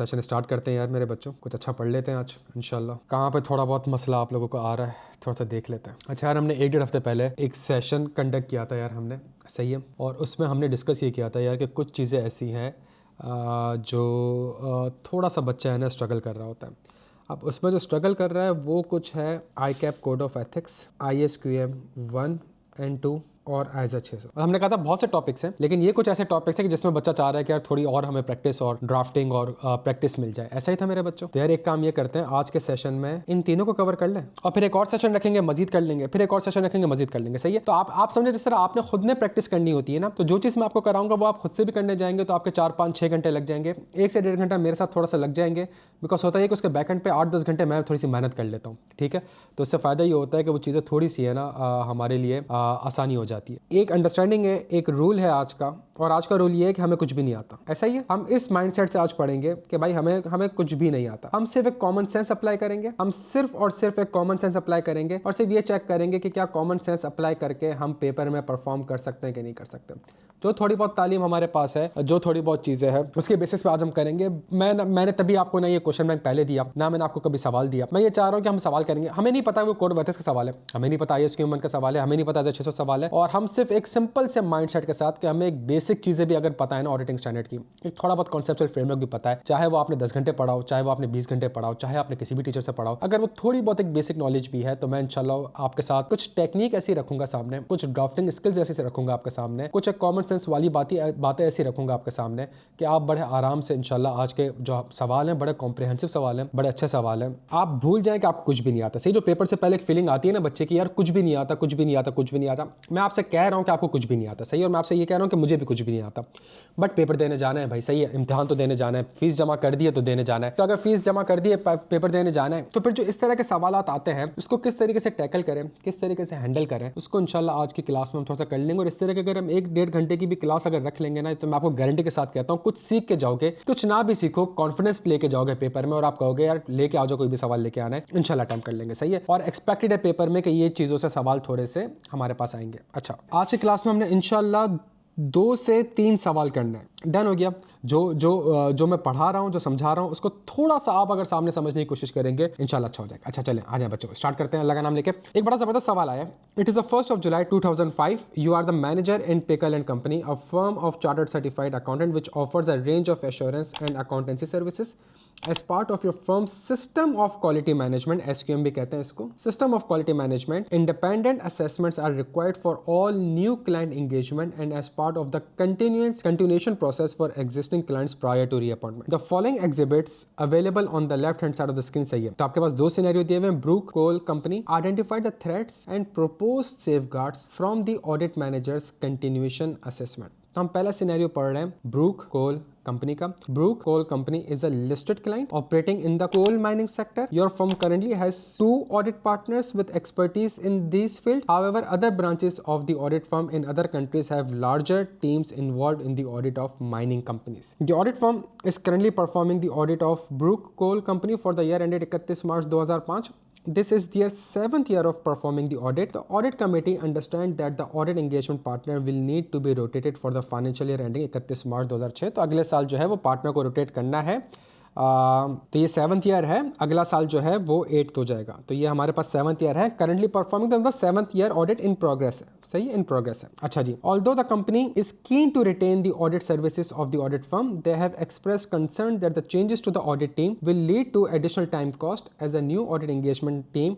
Session start करते हैं यार मेरे बच्चों, कुछ अच्छा पढ़ लेते हैं आज इंशाल्लाह। कहाँ पे थोड़ा बहुत मसला आप लोगों को आ रहा है थोड़ा सा देख लेते हैं। अच्छा यार, हमने 1-1.5 हफ्ते पहले एक सेशन कंडक्ट किया था यार हमने, सही है, और उसमें हमने डिस्कस ये किया था यार कि कुछ चीज़ें ऐसी हैं जो थोड़ा सा बच्चा है ना स्ट्रगल कर रहा होता है। अब उसमें जो स्ट्रगल कर रहा है वो कुछ है ICAP code of ethics, ISQM 1 and 2 और ISA 600। हमने कहा था बहुत से टॉपिक्स हैं, लेकिन ये कुछ ऐसे टॉपिक्स हैं कि जिसमें बच्चा चाह रहा है कि यार थोड़ी और हमें प्रैक्टिस और ड्राफ्टिंग और प्रैक्टिस मिल जाए। ऐसा ही था मेरे बच्चों। तो यार एक काम ये करते हैं, आज के सेशन में इन तीनों को कवर कर लें और फिर एक और सेशन रखेंगे, मजीद कर लेंगे, फिर एक और सेशन रखेंगे, मजीद कर लेंगे। सही है? तो आप समझे जिस तरह आपने खुद ने प्रैक्टिस करनी होती है ना, तो जो चीज़ मैं आपको कराऊंगा वो आप खुद से भी करने जाएंगे तो आपके 4, 5, 6 घंटे लग जाएंगे। 1 से 1.5 घंटा मेरे साथ थोड़ा सा लग जाएंगे, बिकॉज होता है कि उसके बैकएंड पे 8-10 घंटे मैं थोड़ी सी मेहनत कर लेता हूँ। ठीक है? तो इससे फ़ायदा ये होता है कि वो चीज़ें थोड़ी सी है ना हमारे लिए आसानी हो जाती है। एक अंडरस्टैंडिंग है, एक रूल है आज का, और आज का रूल ये है कि हमें कुछ भी नहीं आता। ऐसा ही है, हम इस माइंडसेट से आज पढ़ेंगे कि भाई हमें कुछ भी नहीं आता। हम सिर्फ एक कॉमन सेंस अप्लाई करेंगे, हम सिर्फ और सिर्फ एक कॉमन सेंस अप्लाई करेंगे और सिर्फ ये चेक करेंगे कि क्या कॉमन सेंस अप्लाई करके हम पेपर में परफॉर्म कर सकते हैं कि नहीं कर सकते। जो थोड़ी बहुत तालीम हमारे पास है, जो थोड़ी बहुत चीज़ें हैं, उसके बेसिस पे आज हम करेंगे। मैंने तभी आपको ना ये क्वेश्चन बैंक पहले दिया ना, मैंने आपको कभी सवाल दिया। मैं ये चाह रहा हूँ कि हम सवाल करेंगे। हमें नहीं पता वो कोड ऑफ एथिक्स का सवाल है, हमें नहीं पता ISQM 1 का सवाल है, हमें नहीं पता ISA 600 सवाल है, और हम सिर्फ एक सिंपल से माइंडसेट के साथ कि हमें एक बेसिक चीज़ें भी अगर पता है ना ऑडिटिंग स्टैंडर्ड की, एक थोड़ा बहुत कॉन्सेप्चुअल फ्रेमवर्क भी पता है, चाहे वो आपने 10 घंटे पढ़ाओ, चाहे वो आपने 20 घंटे पढ़ाओ, चाहे आपने किसी भी टीचर से पढ़ाओ, अगर वो थोड़ी बहुत एक बेसिक नॉलेज भी है तो मैं इंशाल्लाह आपके साथ कुछ टेक्निक ऐसी रखूंगा सामने, कुछ ड्राफ्टिंग स्किल्स ऐसे रखूंगा आपके सामने, कुछ एक कॉमन सेंस वाली बातें ऐसी रखूंगा आपके सामने कि आप बड़े आराम से इंशाल्लाह आज के जो सवाल हैं बड़े कॉम्प्रिहेंसिव सवाल हैं, बड़े अच्छे सवाल हैं, आप भूल जाएं कि आपको कुछ भी नहीं आता। सही, जो पेपर से पहले एक फीलिंग आती है ना बच्चे की, यार कुछ भी नहीं आता, कुछ भी नहीं आता, कुछ भी नहीं आता। मैं आपसे कह रहा हूं कि आपको कुछ भी नहीं आता, सही, और मैं आपसे ये कह रहा हूं कि मुझे भी कुछ भी नहीं आता, बट पेपर देने जाना है भाई। सही है, इम्तिहान तो देने जाना है, फीस जमा कर दी है तो देने जाना है। तो अगर फीस जमा कर दी है, पेपर देने जाना है, तो फिर जो इस तरह के सवाल आते हैं उसको किस तरीके से टैकल करें, किस तरीके से हैंडल करें, उसको इंशाल्लाह आज की क्लास में हम थोड़ा सा कर लेंगे। और इस तरह के अगर हम 1-1.5 घंटे की भी क्लास अगर रख लेंगे ना, तो मैं आपको गारंटी के साथ कहता हूँ कुछ सीख के जाओगे, कुछ ना भी सीखो, कॉन्फिडेंस लेके जाओगे पेपर में और आप कहोगे यार लेके आ जाओ, कोई भी सवाल लेके आना है, इंशाल्लाह अटेम्प्ट कर लेंगे। सही है, और एक्सपेक्टेड है पेपर में कि ये चीज़ों से सवाल थोड़े से हमारे पास आएंगे। अच्छा, आज की क्लास में हमने इंशाल्लाह 2 से 3 सवाल करना है। डन हो गया? जो मैं पढ़ा रहा हूँ, जो समझा रहा हूँ, उसको थोड़ा सा आप अगर सामने समझने की कोशिश करेंगे इंशाल्लाह अच्छा हो जाएगा। अच्छा चलें, आ जाए बच्चों, स्टार्ट करते हैं अल्लाह का नाम लेके। एक बड़ा ज़बरदस्त सवाल आया। It is the 1st of July 2005. You are the manager in Pickle and Company, a firm of chartered certified accountant which offers a range of assurance and accountancy services. As part of your firm's system of quality management, SQM भी कहते हैं इसको, system of quality management, independent assessments are required for all new client engagement and as part of the continuation process for existing clients prior to reappointment. The following exhibits available on the left hand side of the screen। सही है, तो आपके पास 2 scenario दिए हुए हैं। Brook Coal company identify the threats and proposed safeguards from the audit manager's continuation assessment। तो हम पहला सिनेरियो पढ़ रहे हैं ब्रूक कोल कंपनी का। Brook Coal company is a listed client operating in the coal mining sector. Your firm currently has 2 audit partners with expertise in this field. However, other branches of the audit firm in other countries have larger teams involved in the audit of mining companies. The audit firm is currently performing the audit of Brook Coal Company for the year ended 31 March 2005. This is their 7th year of performing the audit. The audit committee understands that the audit engagement partner will need to be rotated for the financial year ending 31 मार्च 2006। तो अगले साल जो है वो partner को rotate करना है। तो ये 7th ईयर है, अगला साल जो है वो 8th हो जाएगा। तो ये हमारे पास 7th ईयर है, currently performing the 7th year audit in progress है। सही है, इन प्रोग्रेस है। अच्छा जी, although the company is keen to retain the audit services of the audit firm, they have expressed concern that the changes to the audit team will lead to additional time cost as a new audit engagement team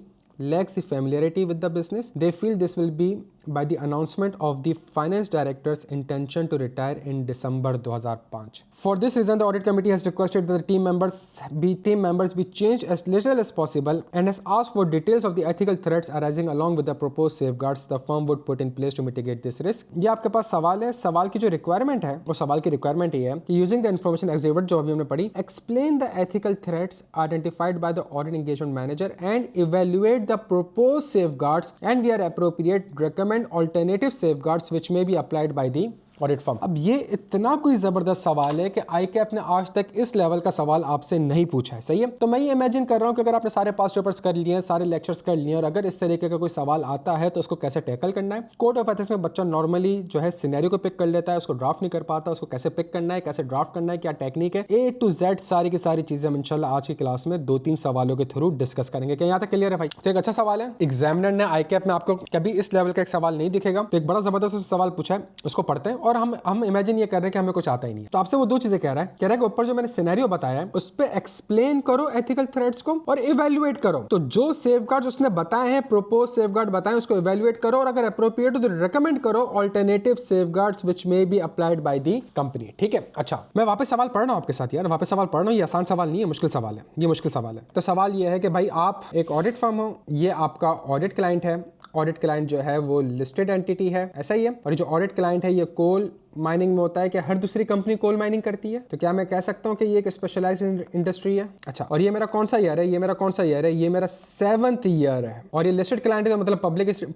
lacks the familiarity with the business. They feel this will be by the announcement of the finance director's intention to retire in December 2005. For this reason, the audit committee has requested that the team members be changed as little as possible and has asked for details of the ethical threats arising along with the proposed safeguards the firm would put in place to mitigate this risk. ये आपके पास सवाल है। सवाल की जो requirement है वो सवाल की रिक्वायरमेंट ये है कि यूजिंग द इन्फॉर्मेशन एग्जिबिट जो अभी हमने पढ़ी, explain the ethical threats identified by the audit engagement manager and evaluate the proposed safeguards and where appropriate recommend alternative safeguards which may be applied by the audit firm. अब ये इतना कोई जबरदस्त सवाल है कि ICAP ने आज तक इस लेवल का सवाल आपसे नहीं पूछा है, सही है। तो मैं ये इमेजिन कर रहा हूँ कि अगर आपने सारे पास्ट पेपर्स कर लिए हैं, सारे लेक्चर्स कर लिए, और अगर इस तरीके का कोई सवाल आता है तो उसको कैसे टैकल करना है। कोड ऑफ एथिक्स में बच्चा नॉर्मली जो है सिनेरियो को पिक कर लेता है, उसको ड्राफ्ट नहीं कर पाता, उसको कैसे पिक करना है, कैसे ड्राफ्ट करना है, क्या टेक्निक है, A to Z सारी की सारी चीजें हम इंशाल्लाह आज की क्लास में 2-3 सवालों के थ्रू डिस्कस करेंगे। क्या यहाँ तक क्लियर है भाई? तो एक अच्छा सवाल है, एग्जामिनर ने ICAP में आपको कभी इस लेवल का एक सवाल नहीं दिखेगा, तो एक बड़ा जबरदस्त सवाल पूछा है, उसको पढ़ते हैं और हम इमेजिन ये कर रहे हैं कि हमें कुछ आता ही नहीं है। तो आपसे वो दो चीजें कह रहा है कि ऊपर जो मैंने सिनेरियो बताया है उस पे एक्सप्लेन करो एथिकल थ्रेट्स को और इवैल्यूएट करो। तो जो सेफगार्ड्स उसने बताए हैं, प्रोपोज सेफगार्ड बताए, उसको इवैल्यूएट करो और अगर अप्रोप्रिएट हो तो रिकमेंड करो alternative safeguards which may be applied by the company. ठीक है, अच्छा मैं वापस सवाल पढ़ रहा हूं आपके साथ यार, वापस सवाल पढ़ रहा हूं। ये आसान सवाल नहीं है, मुश्किल सवाल है, ये मुश्किल सवाल है। तो सवाल ये है कि भाई आप एक ऑडिट फर्म हो, ये आपका ऑडिट क्लाइंट है, ऑडिट क्लाइंट जो है वो लिस्टेड एंटिटी है, ऐसा ही है। और जो ऑडिट क्लाइंट है ये कोल माइनिंग में होता है कि हर दूसरी कंपनी कोल माइनिंग करती है, तो क्या मैं कह सकता हूं कि ये एक स्पेशलाइज्ड इंडस्ट्री है। अच्छा, और ये मेरा कौन सा ईयर है? ये मेरा कौन सा ईयर है? ये मेरा 7th ईयर है। और ये लिस्टेड क्लाइंट है तो मतलब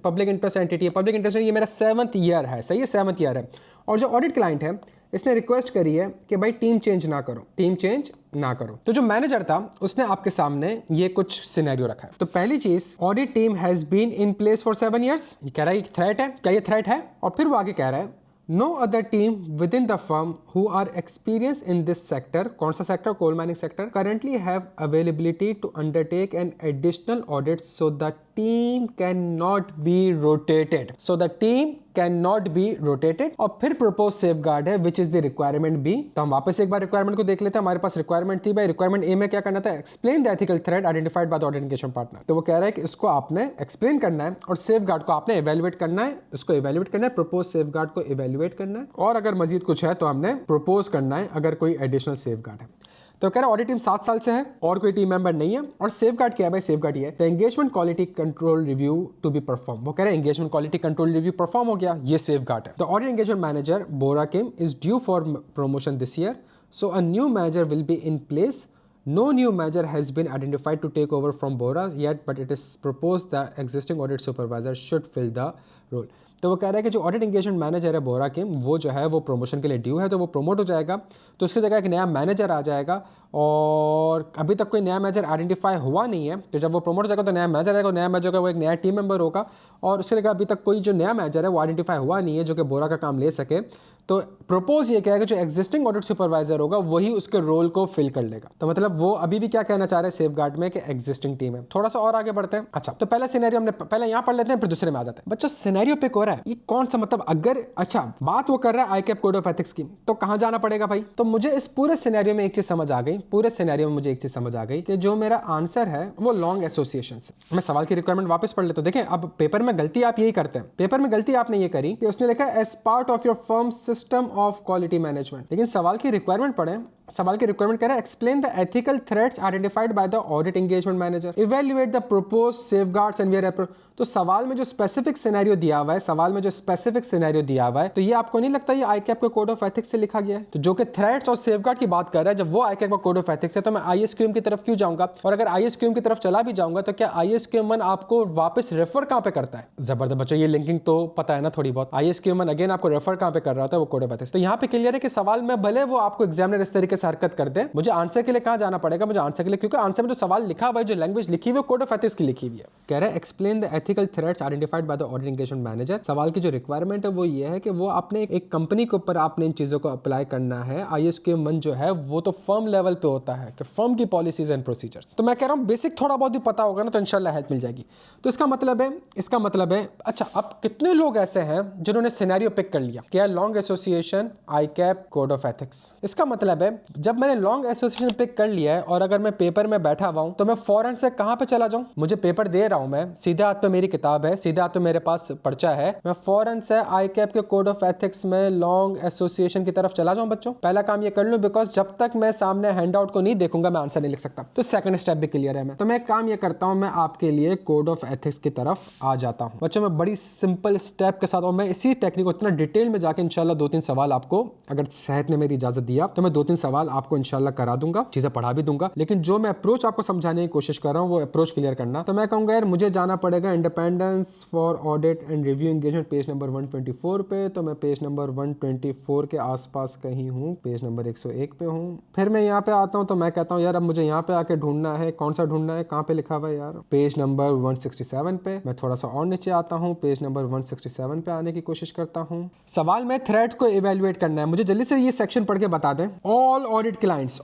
पब्लिक इंटरेस्ट एंटिटी है, पब्लिक इंटरेस्ट, ये मेरा 7th ईयर है, सही है, 7th ईयर है। और जो ऑडिट क्लाइंट है इसने रिक्वेस्ट करी है कि भाई टीम चेंज ना करो, टीम चेंज ना करो। तो जो मैनेजर था उसने आपके सामने ये कुछ सिनेरियो रखा है। तो पहली चीज, audit team has been in place for 7 years। ये कह रहा है थ्रेट है, क्या ये थ्रेट है? और फिर वो आगे कह रहा है no other team with in the firm who are experience in this sector, कौन सा sector? Coal mining sector, currently have availability to undertake an additional audit so the team can not be rotated, so the team can not be rotated. और फिर propose safeguard है which is the requirement B. तो हम वापस एक बार requirement को देख लेते हैं। हमारे पास रिक्वायरमेंट थी भाई, रिक्वायरमेंट ए में क्या करना था? Explain the ethical threat identified by the audit engagement partner. तो वो कह रहा है कि इसको आपने एक्सप्लेन करना है और सेफगार्ड को आपने इवैल्यूएट करना है, उसको इवैल्यूएट करना है, प्रपोज सेफगार्ड को इवैल्यूएट करना है, और अगर मजीद कुछ है तो हमने प्रपोज करना है अगर कोई एडिशनल सेफगार्ड है। तो कह रहा है ऑडिट टीम 7 साल से है और कोई टीम मेंबर नहीं है। और सेफगार्ड क्या है भाई? सेफगार्ड ये है the engagement quality control review to be perform. वो कह रहे हैं engagement quality control review perform हो गया, ये सेफगार्ड है। The audit engagement manager Bora Kim is due for promotion this year, so a new manager will be in place. No new manager has been identified to take over from Bora yet, but it is proposed the existing audit supervisor should fill the role. तो वो कह रहा है कि जो audit engagement manager है बोरा किम, वो जो है वो प्रमोशन के लिए ड्यू है, तो वो प्रमोट हो जाएगा, तो उसकी जगह एक नया मैनेजर आ जाएगा। और अभी तक कोई नया मैनेजर आइडेंटिफाई हुआ नहीं है, तो जब वो प्रमोट हो जाएगा तो नया मैनेजर आएगा, नया मैनेजर का वो एक नया टीम मेंबर होगा। और उसके जगह अभी तक कोई जो नया मैनेजर है वो आइडेंटिफाई हुआ नहीं है जो कि बोरा का काम ले सके। तो प्रपोज ये कहेगा जो एग्जिस्टिंग ऑडिट सुपरवाइजर होगा वही उसके रोल को फिल कर लेगा। तो मतलब वो अभी भी क्या कहना चाह रहे हैं सेफगार्ड में कि एग्जिस्टिंग टीम है। थोड़ा सा और आगे बढ़ते हैं। अच्छा, तो पहला सिनेरियो हमने पहले यहाँ पढ़ लेते हैं, फिर दूसरे में आ जाते हैं। बच्चों सिनेरियो पिक हो रहा है, ये कौन सा मतलब अगर अच्छा बात वो कर रहा है ICAP कोड ऑफ एथिक्स की, तो कहाँ जाना पड़ेगा भाई? तो मुझे इस पूरे सिनेरियो में एक चीज समझ आ गई, पूरे सिनेरियो में मुझे एक चीज समझ आ गई कि जो मेरा आंसर है वो लॉन्ग एसोसिएशन से। मैं सवाल की रिक्वायरमेंट वापस पढ़ लेता हूं। देखें अब पेपर में गलती आप यही करते हैं, पेपर में गलती आपने ये करी कि उसने लिखा as part of your firm system of quality management, लेकिन सवाल की रिक्वायरमेंट पढ़ें। सवाल की रिक्वायरमेंट कह रहा है explain the ethical threats identified by the audit engagement manager, evaluate the proposed safeguards and where appropriate. तो सवाल में जो स्पेसिफिक सिनेरियो दिया हुआ है, सवाल में जो स्पेसिफिक सिनेरियो दिया हुआ है, तो ये आपको नहीं लगता ये ICAP के कोड ऑफ एथिक्स से लिखा गया है? तो जो कि थ्रेट्स और सेफगार्ड की बात कर रहा है, जब वो ICAP का कोड ऑफ एथिक्स है तो मैं ISQM की तरफ क्यों जाऊंगा? और अगर ISQM की तरफ चला भी जाऊंगा तो क्या ISQM1 आपको वापस रेफर कहां पे करता है? जबरदस्त बच्चों, ये लिंकिंग तो पता है ना थोड़ी बहुत। ISQM1 अगेन आपको रेफर कहां पे कर रहा होता है? वो कोड ऑफ एथिक्स। तो यहाँ पे क्लियर है कि सवाल में भले वो आपको एग्जामिनर इस तरीके से हरकत कर दे, मुझे आंसर के लिए कहां जाना पड़ेगा? मुझे आंसर के लिए, क्योंकि आंसर में जो सवाल लिखा हुआ है, जो लैंग्वेज लिखी हुई है, कोड ऑफ एथिक्स की लिखी हुई है। कह रहा है explain the ethical threats identified by the audit engagement manager. सवाल की जो रिक्वायरमेंट है वो ये है कि वो आपने एक कंपनी के ऊपर आपने इन चीजों को अप्लाई करना है। ISQM1 जो है वो तो फर्म लेवल पे होता है कि फर्म की पॉलिसीज एंड प्रोसीजर्स। तो मैं कह रहा हूं बेसिक थोड़ा बहुत भी पता होगा ना तो इंशाल्लाह हेल्प मिल जाएगी। तो इसका मतलब है अच्छा, अब कितने लोग ऐसे हैं जिन्होंने सिनेरियो पिक कर लिया क्या? Long association ICAP code of ethics. इसका मतलब है जब मैंने लॉन्ग एसोसिएशन पिक कर लिया है और अगर मैं पेपर में बैठा हुआ हूं तो मैं फौरन से कहां पे चला जाऊं? मुझे पेपर दे रहा हूं मैं, सीधे हाथ पे मेरी किताब है, सीधे हाथ पे मेरे पास पर्चा है, मैं फौरन से ICAP के कोड ऑफ एथिक्स में लॉन्ग एसोसिएशन की तरफ चला जाऊं बच्चों? पहला काम ये कर लूं, बिकॉज जब तक मैं सामने हैंडआउट को नहीं देखूंगा मैं आंसर नहीं लिख सकता। तो सेकंड स्टेप भी क्लियर है। मैं तो मैं काम ये करता हूं, मैं आपके लिए कोड ऑफ एथिक्स की तरफ आ जाता हूं बच्चों। मैं बड़ी सिंपल स्टेप के साथ, और मैं इसी टेक्निक को इतना डिटेल में जाके इंशाल्लाह 2-3 सवाल आपको, अगर सेहत ने मेरी इजाजत दिया तो मैं 2-3 सवाल सवाल आपको इंशाल्लाह करा दूंगा, चीजें पढ़ा भी दूंगा, लेकिन जो मैं अप्रोच आपको समझाने की कोशिश कर रहा हूँ वो अप्रोच क्लियर करना। तो मैं कहूँगा यार मुझे जाना पड़ेगा independence for audit and review engagement page number 124 पे। तो मैं पेज नंबर 124 के आसपास कहीं हूँ, पेज नंबर 101 पे हूँ। फिर मैं यहाँ पे आता हूँ तो मैं कहता हूँ यार अब मुझे यहाँ पे आके ढूंढना है, कौन सा ढूंढना है, कहाँ पे लिखा हुआ है यार, पेज नंबर 167 पे। मैं थोड़ा सा और नीचे आता हूँ, पेज नंबर 167 पे आने की कोशिश करता हूँ। सवाल में थ्रेड को इवेल्युएट करना है, मुझे जल्दी से ये सेक्शन पढ़ के बता दें। ऑल ऑडिट क्लाइंट्स,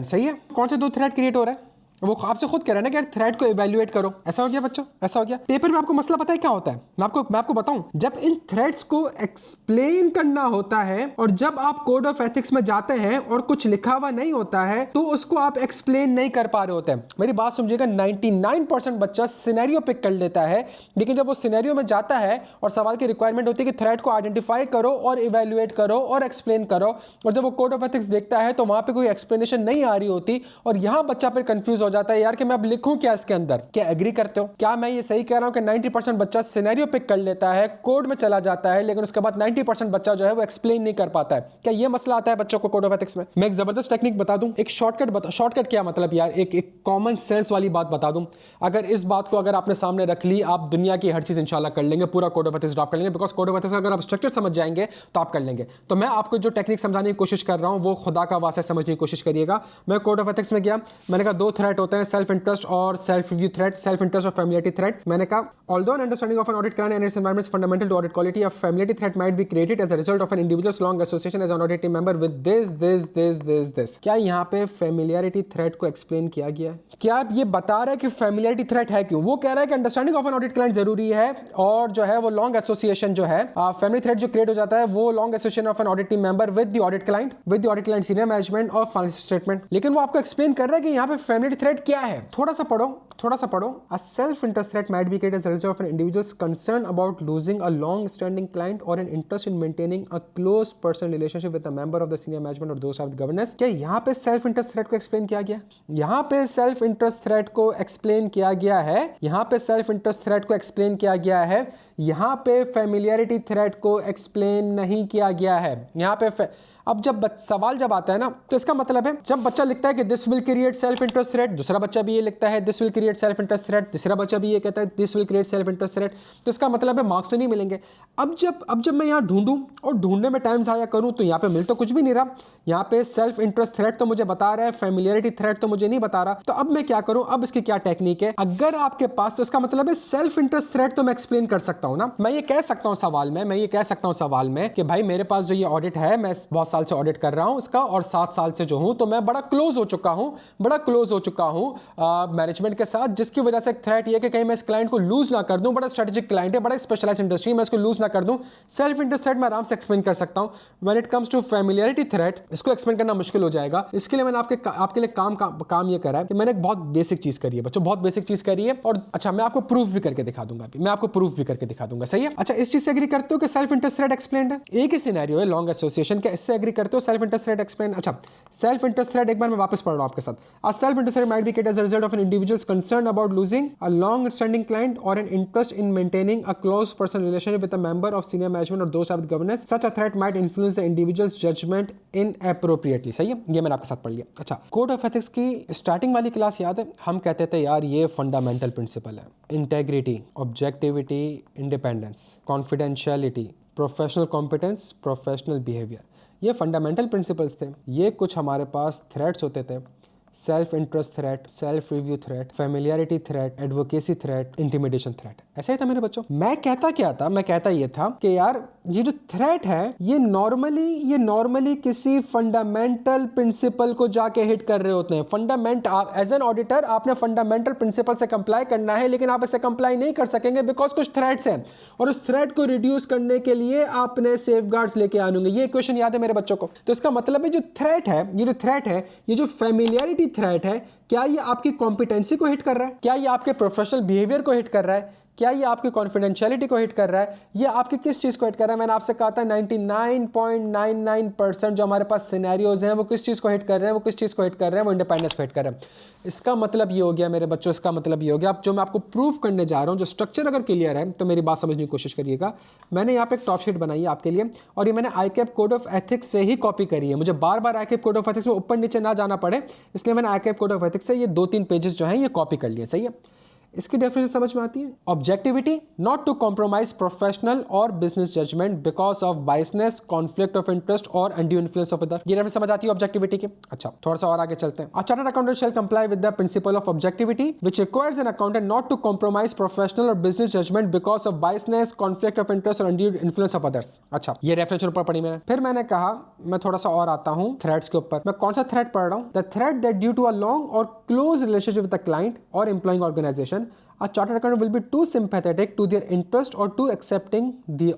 सही है। कौन से 2 थ्रेड क्रिएट हो रहा है, वो आपसे खुद कह रहा है ना कि यार थ्रेड को इवैल्यूएट करो। ऐसा हो गया बच्चों, ऐसा हो गया। पेपर में आपको मसला पता है क्या होता है, मैं आपको बताऊं, जब इन थ्रेड्स को एक्सप्लेन करना होता है और जब आप कोड ऑफ एथिक्स में जाते हैं और कुछ लिखा हुआ नहीं होता है तो उसको आप एक्सप्लेन नहीं कर पा रहे होते हैं। मेरी बात समझिएगा, 99% बच्चा सिनेरियो पिक कर लेता है, लेकिन जब वो सिनेरियो में जाता है और सवाल की रिक्वायरमेंट होती है कि थ्रेड को आइडेंटिफाई करो और इवैल्यूएट करो और एक्सप्लेन करो, और जब वो कोड ऑफ एथिक्स देखता है तो वहां पर कोई एक्सप्लेनेशन नहीं आ रही होती और यहां बच्चा फिर कंफ्यूज हो जाता है यार कि मैं अब लिखूं क्या इसके अंदर। क्या एग्री करते हो? क्या मैं ये सही कह रहा हूं कि 90% बच्चा सिनेरियो पिक कर लेता है, कोड में चला जाता है, लेकिन उसके बाद 90% बच्चा जो है वो एक्सप्लेन नहीं कर पाता है? क्या ये मसला आता है बच्चों को कोड ऑफ एथिक्स में? मैं एक जबरदस्त टेक्निक बता दूं, एक शॉर्टकट क्या मतलब यार, एक कॉमन सेंस वाली बात बता दूं। अगर इस बात को अगर आपने सामने रख ली, आप दुनिया की हर चीज इंशाल्लाह कर लेंगे, पूरा कोड ऑफ एथिक्स ड्रॉप कर लेंगे, बिकॉज कोड ऑफ एथिक्स अगर आप स्ट्रक्चर समझ जाएंगे तो आप कर लेंगे। तो मैं आपको जो टेक्निक समझाने की कोशिश कर रहा हूं वो खुदा का वास्ता समझने की कोशिश करिएगा। मैं कोड ऑफ एथिक्स में गया, मैंने कहा 2 थ्रेट होते हैं, सेल्फ इंटरेस्ट और self review threat, self interest और फैमिलियरिटी थ्रेट। मैंने कहा although an understanding of an audit client and its environment is fundamental to audit quality, a familiarity threat might be created as a result of an individual's long association as an audit team member with this. क्या यहाँ पे familiarity threat को explain किया गया है? क्या आप ये बता रहे हैं कि familiarity threat है क्यों? वो कह रहा है कि understanding of an audit client जरूरी है और जो है वो लॉन्ग एसोसिएशन जो है फैमिली थ्रेट जो क्रिएट हो जाता है वो long association of an audit team member with the audit client senior management और फाइनेंशियल स्टेटमेंट। लेकिन वो आपको एक्सप्लेन कर रहा है कि यहाँ पे फैमिली थ्रेट क्या है। थोड़ा सा पढ़ो। A self-interest threat might be created as a result of an individual's concern about losing a long-standing client or an interest in maintaining a close personal relationship with a member of the senior management or those of the governance। क्या यहाँ पे self interest threat को explain किया गया? यहाँ पे self interest threat को explain किया गया है, यहाँ पे self interest threat को explain किया गया है, यहाँ पे familiarity threat को explain नहीं किया गया है। यहाँ पे अब सवाल जब आता है ना तो इसका मतलब है जब बच्चा लिखता है कि this will create self interest threat, दूसरा बच्चा भी ये लिखता है this will create self interest threat, तीसरा बच्चा भी ये कहता है this will create self interest threat, तो इसका मतलब है मार्क्स तो नहीं मिलेंगे। अब जब मैं यहाँ ढूंढूं और ढूंढने में टाइम ज़ाया करूँ तो यहाँ पे मिल तो कुछ भी नहीं रहा। यहाँ पे सेल्फ इंटरेस्ट थ्रेट तो मुझे बता रहा है, फैमिलियरिटी थ्रेट तो मुझे नहीं बता रहा। तो अब मैं क्या करूँ, अब इसकी क्या टेक्निक है? अगर आपके पास, तो इसका मतलब है सेल्फ इंटरेस्ट थ्रेट तो मैं एक्सप्लेन कर सकता हूँ ना। मैं ये कह सकता हूँ सवाल में कि भाई मेरे पास जो ये ऑडिट है, मैं बहुत साल से ऑडिट कर रहा हूँ उसका और 7 साल से जो हूं तो मैं बड़ा क्लोज हो चुका हूं मैनेजमेंट के साथ, जिसकी वजह से एक थ्रेट ये कि कहीं मैं इस क्लाइंट को लूज ना कर दूं, बड़ा स्ट्रेटेजिक क्लाइंट है, बड़ा स्पेशलाइज्ड इंडस्ट्री, मैं इसको लूज ना कर दूं। सेल्फ इंटरेस्ट थ्रेट मैं आराम से एक्सप्लेन कर सकता हूं। When it comes to familiarity threat, इसको एक्सप्लेन करना मुश्किल हो जाएगा। इसके लिए मैंने आपके लिए काम ये करा है कि मैंने एक बहुत बेसिक चीज करी है बच्चों, बहुत बेसिक चीज करी है। और अच्छा, मैं आपको प्रूफ भी करके दिखा दूंगा सही है। अच्छा, इस चीज से एग्री करते हो कि सेल्फ इंटरेस्ट थ्रेट एक्सप्लेन्ड है? एक ही सिनेरियो है लॉन्ग एसोसिएशन का, इससे एग्री करते हो सेल्फ इंटरेस्ट थ्रेट एक्सप्लेन? अच्छा, सेल्फ इंटरेस्ट थ्रेट एक बार मैं वापस पढ़ रहा हूं आपके साथ। A self interest threat might be created as a result of an individual's concern about losing a long-standing client or an interest in maintaining a close personal relationship with a member of senior management or those of the governance. Such a threat might influence the individual's judgment inappropriately. सही है, ये मैंने आपके साथ पढ़ लिया। अच्छा, code of ethics की स्टार्टिंग वाली क्लास याद है? हम कहते थे यार ये फंडामेंटल प्रिंसिपल है, integrity, objectivity, independence, confidentiality, professional competence, professional behaviour, ये फंडामेंटल प्रिंसिपल्स थे। ये कुछ हमारे पास थ्रेट्स होते थे, self interest threat, self review threat, familiarity threat, advocacy threat, intimidation threat. ऐसा ही था मेरे बच्चों। मैं कहता ये था कि यार ये जो थ्रेट है ये नॉर्मली किसी फंडामेंटल प्रिंसिपल को जाके हिट कर रहे होते हैं। एज एन ऑडिटर आपने फंडामेंटल प्रिंसिपल से कंप्लाई करना है, लेकिन आप इससे कंप्लाई नहीं कर सकेंगे बिकॉज कुछ थ्रेट्स हैं, और उस थ्रेट को रिड्यूस करने के लिए आपने सेफगार्ड्स लेके आने होंगे। ये इक्वेशन याद है मेरे बच्चों को? तो इसका मतलब है जो थ्रेट है, ये जो फैमिलियरिटी थ्रेट है, क्या ये आपकी कॉम्पिटेंसी को हिट कर रहा है? क्या ये आपके प्रोफेशनल बिहेवियर को हिट कर रहा है? क्या ये आपकी कॉन्फिडेंशियलिटी को हिट कर रहा है, ये आपकी किस चीज़ को हिट कर रहा है? मैंने आपसे कहा था 99.99% जो हमारे पास सिनेरियोज हैं वो किस चीज़ को हिट कर रहे हैं, वो किस चीज़ को हिट कर रहे हैं, वो इंडिपेंडेंस को हिट कर रहे हैं। इसका मतलब ये हो गया मेरे बच्चों, इसका मतलब ये हो गया, अब जो मैं आपको प्रूफ करने जा रहा हूँ, जो स्ट्रक्चर अगर क्लियर है तो मेरी बात समझने की कोशिश करिएगा। मैंने यहाँ पे एक टॉप शीट बनाई है आपके लिए और ये मैंने ICAP कोड ऑफ एथिक्स से ही कॉपी करी है। मुझे बार बार ICAP कोड ऑफ एथिक्स में ऊपर नीचे ना जाना पड़े, इसलिए मैंने ICAP कोड ऑफ एथिक्स से ये 2-3 पेजेस जो हैं ये कॉपी कर लिए। सही है, इसकी डेफिनेशन समझ में आती है? Objectivity, not to compromise professional और business judgement because of biasness, conflict of interest और अनड्यू इन्फ्लुएंस ऑफ अदर। ये समझ आती है ऑब्जेक्टिविटी की? अच्छा, थोड़ा सा और आगे चलते हैं। A chartered accountant shall comply with the principle of objectivity which requires an accountant not to compromise professional और business judgement because of biasness, conflict of interest और अनड्यू इन्फ्लुएंस ऑफ अदर्स। अच्छा, ये रेफरेंस ऊपर पढ़ी मैंने। फिर मैंने कहा मैं थोड़ा सा और आता हूँ थ्रेड्स के ऊपर। मैं कौन सा थ्रेड पढ़ रहा हूँ? The threat that due to a long और close relationship with the client और employing organisation, a chartered accountant will be too sympathetic to their interest or too accepting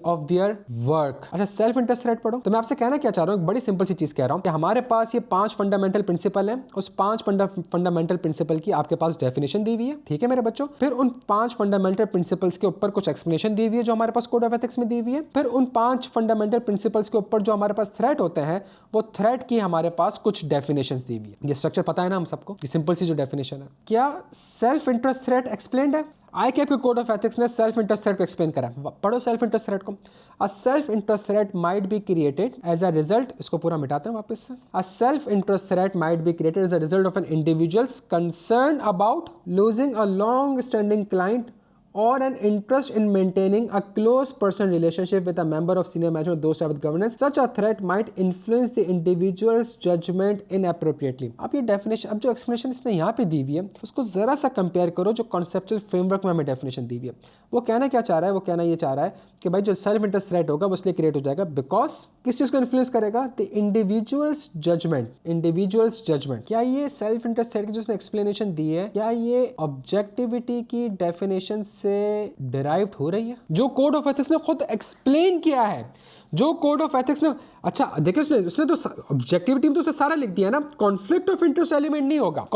of their work। अच्छा, self interest thread पढ़ो। तो मैं आपसे कहना क्या चाह रहा हूँ, एक बड़ी सिंपल सी चीज कह रहा हूँ कि हमारे पास ये 5 फंडामेंटल प्रिंसिपल हैं। उस 5 फंडामेंटल प्रिंसिपल की आपके पास डेफिनेशन दी हुई है, ठीक है मेरे बच्चों। फिर उन 5 फंडामेंटल प्रिंसिपल्स के ऊपर कुछ एक्सप्लेनेशन दी हुई है जो हमारे पास कोड ऑफ एथिक्स में दी हुई है। फिर उन 5 फंडामेंटल प्रिंसिपल्स के ऊपर जो हमारे पास थ्रेड होते हैं वो थ्रेड की हमारे पास कुछ डेफिनेशन दी हुई है। ये स्ट्रक्चर पता है ना हम सबको, ये सिंपल सी जो डेफिनेशन है। क्या सेल्फ इंटरेस्ट थ्रेड एक्सप्लेन्ड है? ICAP के कोड ऑफ एथिक्स ने सेल्फ इंटरेस्ट थ्रेड को एक्सप्लेन करा। पढ़ो सेल्फ इंटरेस्ट थ्रेड को। A self interest threat might be created as a result, इसको पूरा मिटाते हैं वापस से। A self interest threat might be created as a result of an individual's concern about losing a long standing client or an interest in maintaining a close personal relationship with a member of senior management, those with governance. Such a threat might influence the individual's judgment inappropriately। अब ये definition, अब जो explanation इसने यहाँ पे दी हुई है उसको जरा सा कंपेयर करो जो कॉन्सेप्चुअल फ्रेमवर्क में हमें डेफिनेशन दी हुई है। वो कहना क्या चाह रहा है? वो कहना ये चाह रहा है कि भाई जो सेल्फ इंटरेस्ट थ्रेट होगा वो इसलिए क्रिएट हो जाएगा बिकॉज किस चीज को इन्फ्लुएंस करेगा? The individual's judgment. Individual's judgment. क्या ये सेल्फ इंटरेस्ट थ्रेट की जिसने एक्सप्लेनेशन दी है, क्या ये ऑब्जेक्टिविटी की डेफिनेशन से डिराइव्ड हो रही है? जो कोड ऑफ एथिक्स ने खुद एक्सप्लेन किया है, जो कोड ऑफ एथिक्स ने, अच्छा देखिए उसने तो ऑब्जेक्टिविटी में तो उसे सारा लिख दिया ना। कॉन्फ्लिक्ट ऑफ इंटरेस्ट एलिमेंट नहीं होगा। कोई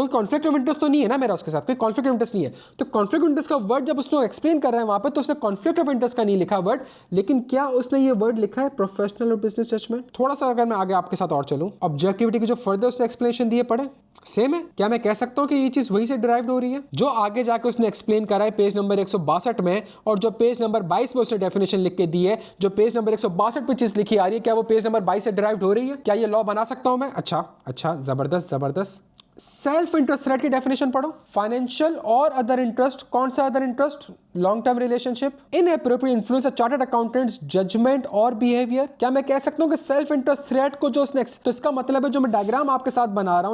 कॉन्फ्लिक्ट ऑफ इंटरेस्ट तो नहीं है ना मेरा उसके साथ, कोई कॉन्फ्लिक्ट ऑफ इंटरेस्ट नहीं है। तो कॉन्फ्लिक्ट ऑफ इंटरेस्ट का वर्ड जब उसने एक्सप्लेन कर रहा है वहां पे, तो उसने कॉन्फ्लिक्ट ऑफ इंटरेस्ट का नहीं लिखा वर्ड, लेकिन क्या उसने ये वर्ड लिखा है प्रोफेशनल और बिजनेस जजमेंट। थोड़ा सा अगर मैं आगे आपके साथ और चलूं, ऑब्जेक्टिविटी की जो फर्दर उसने एक्सप्लेनेशन दी है पढ़े, सेम है। क्या मैं कह सकता हूं कि ये चीज वही से डिराइव्ड हो रही है जो आगे जाके उसने एक्सप्लेन करा है पेज नंबर 162 में, और जो पेज नंबर 22 में उसने डेफिनेशन लिख के दी है, जो पेज नंबर 162 पे चीज लिखी आ रही है, क्या वो पेज नंबर 22 से डिराइव्ड हो रही है? क्या ये लॉ बना सकता हूं मैं? अच्छा, जबरदस्त। सेल्फ इंटरेस्ट थ्रेड की डेफिनेशन पढ़ो। फाइनेंशियल और अदर इंटरेस्ट। कौन सा other interest? Long term relationship. Inappropriate influence a chartered accountant's judgment और बिहेवियर। क्या मैं कह सकता हूं कि सेल्फ इंटरेस्ट थ्रेड को जो उसने, तो इसका मतलब है जो मैं डायग्राम आपके साथ बना रहा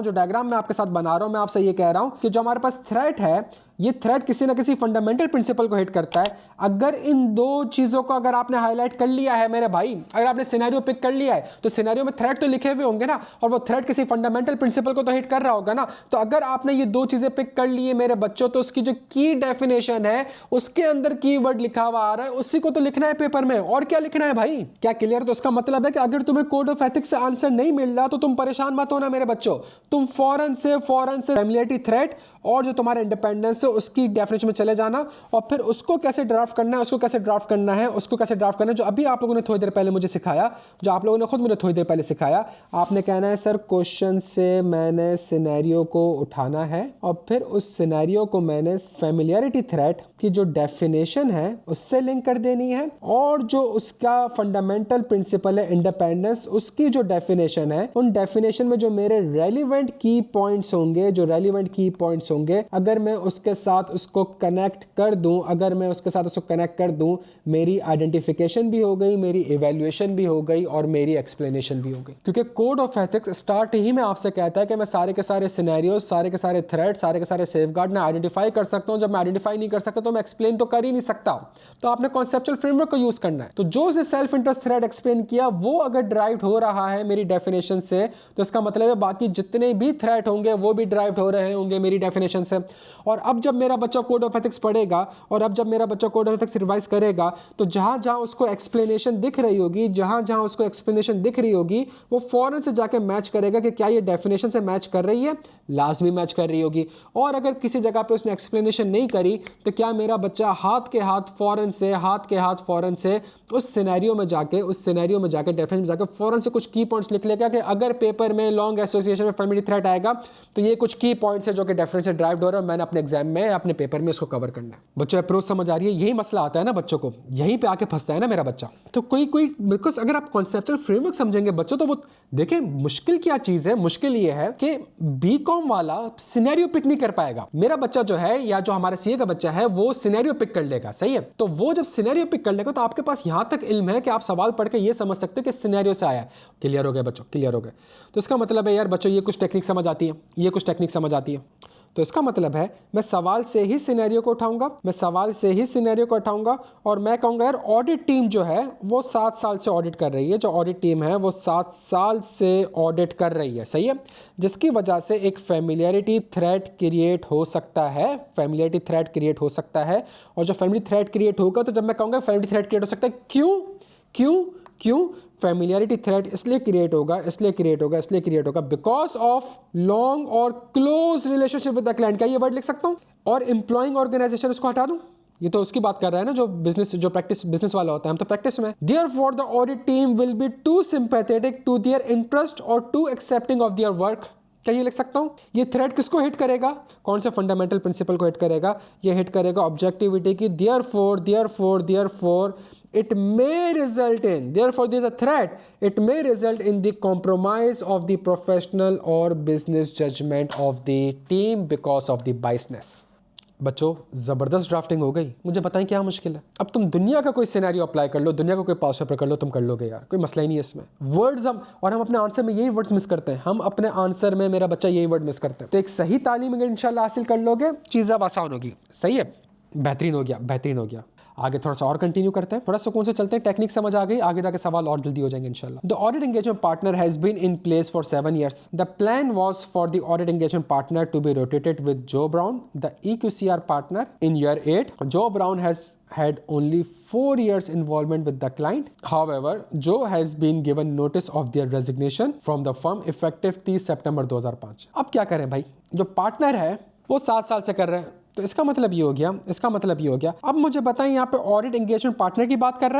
हूं, मैं आपसे ये कह रहा हूं कि जो हमारे पास थ्रेड है, ये थ्रेड किसी ना किसी फंडामेंटल प्रिंसिपल को हिट करता है। अगर इन दो चीजों को अगर आपने हाईलाइट कर लिया है मेरे भाई, अगर आपने सिनेरियो पिक कर लिया है, तो सिनेरियो में थ्रेड तो लिखे हुए होंगे ना, और वो थ्रेड किसी फंडामेंटल प्रिंसिपल को तो हिट कर रहा होगा ना। तो अगर आपने ये दो चीजें पिक कर ली है मेरे बच्चों, तो उसकी जो की डेफिनेशन है उसके अंदर कीवर्ड लिखा हुआ आ रहा है, उसी को तो लिखना है पेपर में। और क्या लिखना है भाई? क्या क्लियर? तो इसका मतलब है कि अगर तुम्हें कोड ऑफ एथिक्स से आंसर नहीं मिल रहा तो तुम परेशान मत होना मेरे बच्चों, तुम फौरन से फैमिलियरिटी थ्रेड और जो तुम्हारा इंडिपेंडेंस है उसकी डेफिनेशन में चले जाना, और फिर उसको कैसे ड्राफ्ट करना है, जो अभी आप लोगों ने थोड़ी देर पहले मुझे सिखाया, जो आप लोगों ने खुद मुझे थोड़ी देर पहले सिखाया। आपने कहना है सर क्वेश्चन से मैंने सिनेरियो को उठाना है और फिर उस सिनेरियो को मैंने फैमिलियरिटी थ्रेट की जो डेफिनेशन है उससे लिंक कर देनी है, और जो उसका फंडामेंटल प्रिंसिपल है इंडिपेंडेंस, उसकी जो डेफिनेशन है, उन डेफिनेशन में जो मेरे रेलिवेंट की पॉइंट्स होंगे, अगर मैं उसके साथ उसको कनेक्ट कर दूं, मेरी आइडेंटिफिकेशन भी हो गई, मेरी इवैल्यूएशन भी हो गई और मेरी एक्सप्लेनेशन भी हो गई। क्योंकि कोड ऑफ एथिक्स स्टार्ट ही में आपसे कहता है कि मैं सारे के सारे सिनेरियोज, सारे के सारे थ्रेड, सारे के सारे सेफगार्ड मैं आइडेंटिफाई कर सकता हूं। जब मैं आइडेंटिफाई नहीं कर सकता तो मैं एक्सप्लेन तो कर ही नहीं सकता, तो आपने कॉन्सेप्चुअल फ्रेमवर्क को यूज करना है। तो जो उसने सेल्फ इंटरेस्ट थ्रेड एक्सप्लेन किया वो अगर ड्राइव हो रहा है मेरी डेफिनेशन से, तो इसका मतलब है बाकी जितने भी थ्रेड होंगे वो भी ड्राइव हो रहे होंगे मेरी डेफिनेशन डेफिनेशन है। और अब जब मेरा बच्चा कोड ऑफ एथिक्स पढ़ेगा और अब जब मेरा बच्चा कोड ऑफ एथिक्स रिवाइज करेगा तो जहां जहां उसको एक्सप्लेनेशन दिख रही होगी, जहां जहां उसको एक्सप्लेनेशन दिख रही होगी, वो फौरन से जाके मैच करेगा कि क्या ये डेफिनेशन से मैच कर रही है, लाजमी मैच कर रही होगी। और अगर किसी जगह पे उसने एक्सप्लेनेशन नहीं करी तो क्या मेरा बच्चा हाथ के हाथ फौरन से उस सिनेरियो में जाके डेफिनेशन में जाके फौरन से कुछ की पॉइंट्स लिख लेगा कि अगर पेपर में लॉन्ग एसोसिएशन में फैमिली थ्रेट आएगा तो ये कुछ की पॉइंट्स है जो कि डेफिनेशन से ड्राइव हो रहा है, मैंने अपने एग्जाम में अपने पेपर में इसको कवर करना है। बच्चों अप्रोच समझ आ रही है? यही मसला आता है ना बच्चों को, यहीं पे आके फंसता है ना मेरा बच्चा। तो कोई बिकॉज अगर आप कॉन्सेप्चुअल फ्रेमवर्क समझेंगे बच्चों तो वो देखें मुश्किल क्या चीज है। मुश्किल ये है कि बीकॉम वाला सिनेरियो पिक नहीं कर पाएगा। मेरा बच्चा जो है या जो हमारे सीए का बच्चा है वो सिनेरियो पिक कर लेगा, सही है। तो वो जब सिनेरियो पिक कर लेगा तो आपके पास यहां तक इल्म है कि आप सवाल पढ़ के ये समझ सकते हो कि सिनेरियो से आया है। क्लियर हो गया बच्चों? क्लियर हो गया। तो इसका मतलब है यार बच्चों ये कुछ टेक्निक समझ आती है, ये कुछ टेक्निक समझ आती है। तो इसका मतलब है मैं सवाल से ही सिनेरियो को उठाऊंगा, और मैं कहूंगा यार ऑडिट टीम जो है वो 7 साल से ऑडिट कर रही है, जो ऑडिट टीम है वो 7 साल से ऑडिट कर रही है, सही है। जिसकी वजह से एक फेमिलियरिटी थ्रेट क्रिएट हो सकता है, और जो फैमिली थ्रेट क्रिएट होगा तो जब मैं कहूंगा फैमिली थ्रेट क्रिएट हो सकता है, क्यों फैमिलियरिटी थ्रेट इसलिए क्रिएट होगा बिकॉज ऑफ लॉन्ग और close relationship with the client. क्या ये वर्ड लिख सकता हूं? और एम्प्लॉइंग ऑर्गेनाइजेशन उसको हटा दूं? ये तो उसकी बात कर रहा है ना जो प्रैक्टिस बिजनेस वाला होता है, हम तो प्रैक्टिस में। Therefore the audit team will be too sympathetic to their interest or too accepting of their work। क्या ये लिख सकता हूं? ये थ्रेट किसको हिट करेगा? कौन से फंडामेंटल प्रिंसिपल को हिट करेगा? ये हिट करेगा ऑब्जेक्टिविटी की। Therefore it may result in, therefore there is a threat, it may result in the compromise of the professional or business judgment of the team because of the biasness। बच्चों जबरदस्त drafting हो गई। मुझे बताएं क्या मुश्किल है? अब तुम दुनिया का कोई सिनेरियो अप्लाई कर लो, दुनिया का कोई पास पेपर कर लो, तुम कर लोगे यार, कोई मसला ही नहीं है इसमें। वर्ड्स हम अपने आंसर में यही वर्ड्स मिस करते हैं, मेरा बच्चा यही वर्ड मिस करता है। तो एक सही तालीम अगर इंशाल्लाह हासिल कर लोगे चीज़ अब आसान होगी, सही है। बेहतरीन हो गया। आगे थोड़ा सा और कंटिन्यू करते हैं, थोड़ा सुकून से चलते हैं। टेक्निक समझ आ गई, आगे जाके सवाल और जल्दी हो जाएंगे इंशाल्लाह। The audit engagement partner has been in place for 7 years। The plan was for the audit engagement partner to be rotated with Joe Brown, the EQCR partner in year 8। Joe Brown has had only 4 years involvement with the client. However, Joe has been given notice of their resignation from the firm effective 30 September 2005। अब क्या करें भाई? जो partner है वो 7 साल से कर रहे हैं, तो इसका मतलब ये हो गया। अब मुझे बताएं यहाँ पे ऑडिट एंगेजमेंट पार्टनर की बात कर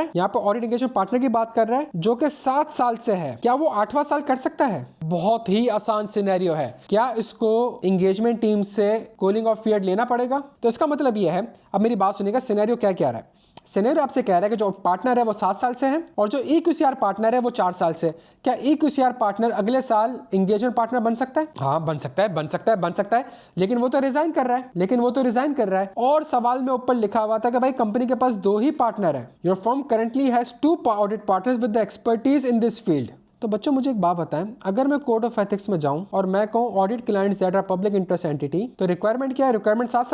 रहा है, जो कि 7 साल से है। क्या वो 8वां साल कर सकता है? बहुत ही आसान सिनेरियो है। क्या इसको एंगेजमेंट टीम से कूलिंग ऑफ पीरियड लेना पड़ेगा? तो इसका मतलब ये है, अब मेरी बात सुनिएगा, सिनेरियो क्या कह रहा है? सिनेरियो आपसे कह रहा है कि जो पार्टनर है वो 7 साल से है और जो EQCR पार्टनर है वो 4 साल से। क्या EQCR पार्टनर अगले साल एंगेजमेंट पार्टनर बन सकता है? हाँ बन सकता है, लेकिन वो तो रिजाइन कर रहा है। और सवाल में ऊपर लिखा हुआ था कि भाई कंपनी के पास 2 ही पार्टनर है। Your firm currently has 2 audit partners with the expertise in this field. तो बच्चों मुझे एक बात बताएं, अगर मैं कोड ऑफ एथिक्स में जाऊं और मैं कहूं audit clients that are public interest entity, तो रिक्वायरमेंट क्या है? रिक्वायरमेंट 7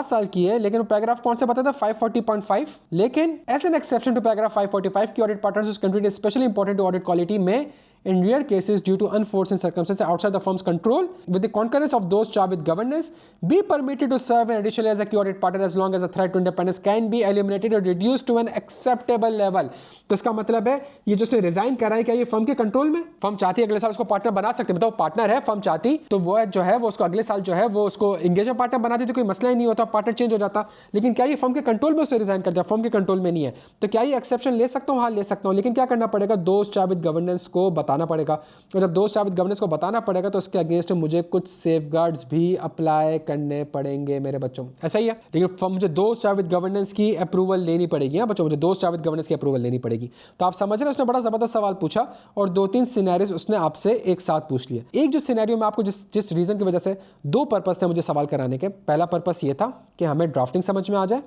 साल की है, लेकिन वो पैराग्राफ कौन सा बताता है? 540.5। लेकिन as an exception to paragraph 545 की audit partners is considered especially important to audit quality में in rare cases due to unforeseen circumstances outside the firm's control with the concurrence of those charged with governance be permitted to serve in addition as a key audit partner as long as the threat to independence can be eliminated or reduced to an acceptable level। तो इसका मतलब है ये जो उसने resign करा है, क्या ये फर्म के कंट्रोल में? फर्म चाहती है अगले साल उसको पार्टनर बना सकते, बताओ पार्टनर है, फर्म चाहती तो वो जो है वो उसको अगले साल जो है वो उसको एंगेजमेंट पार्टनर बना देती, कोई मसला ही नहीं होता, पार्टनर चेंज हो जाता। लेकिन क्या ये फर्म के कंट्रोल में उसे रिजाइन कर दिया? फर्म के कंट्रोल में नहीं है, तो क्या ये एक्सेप्शन ले सकता हूँ? हाँ ले सकता हूँ, लेकिन क्या करना पड़ेगा? दोस्त चार्ज विद गवर्नेंस को बताना पड़ेगा। और जब दोस्त चार्ज विद गवर्नेंस को बताना पड़ेगा तो उसके अगेंस्ट मुझे कुछ सेफगार्ड्स भी अप्लाई करने पड़ेंगे मेरे बच्चों। ऐसा ही है, लेकिन मुझे दोस्त चार्ज विद गवर्नेंस की अप्रूवल लेनी पड़ेगी। बच्चों मुझे दोस्त चार्ज विद गवर्नेंस की अप्रूवल लेनी पड़ेगी। तो आप समझ रहे हैं, उसने बड़ा जबरदस्त सवाल पूछा और 2-3 सिनेरियोस उसने आपसे एक साथ पूछ लिए। एक जो सिनेरियो में आपको जिस रीजन की वजह से 2 पर्पस थे मुझे सवाल कराने के। पहला पर्पस ये था कि हमें ड्राफ्टिंग समझ में आ जाए,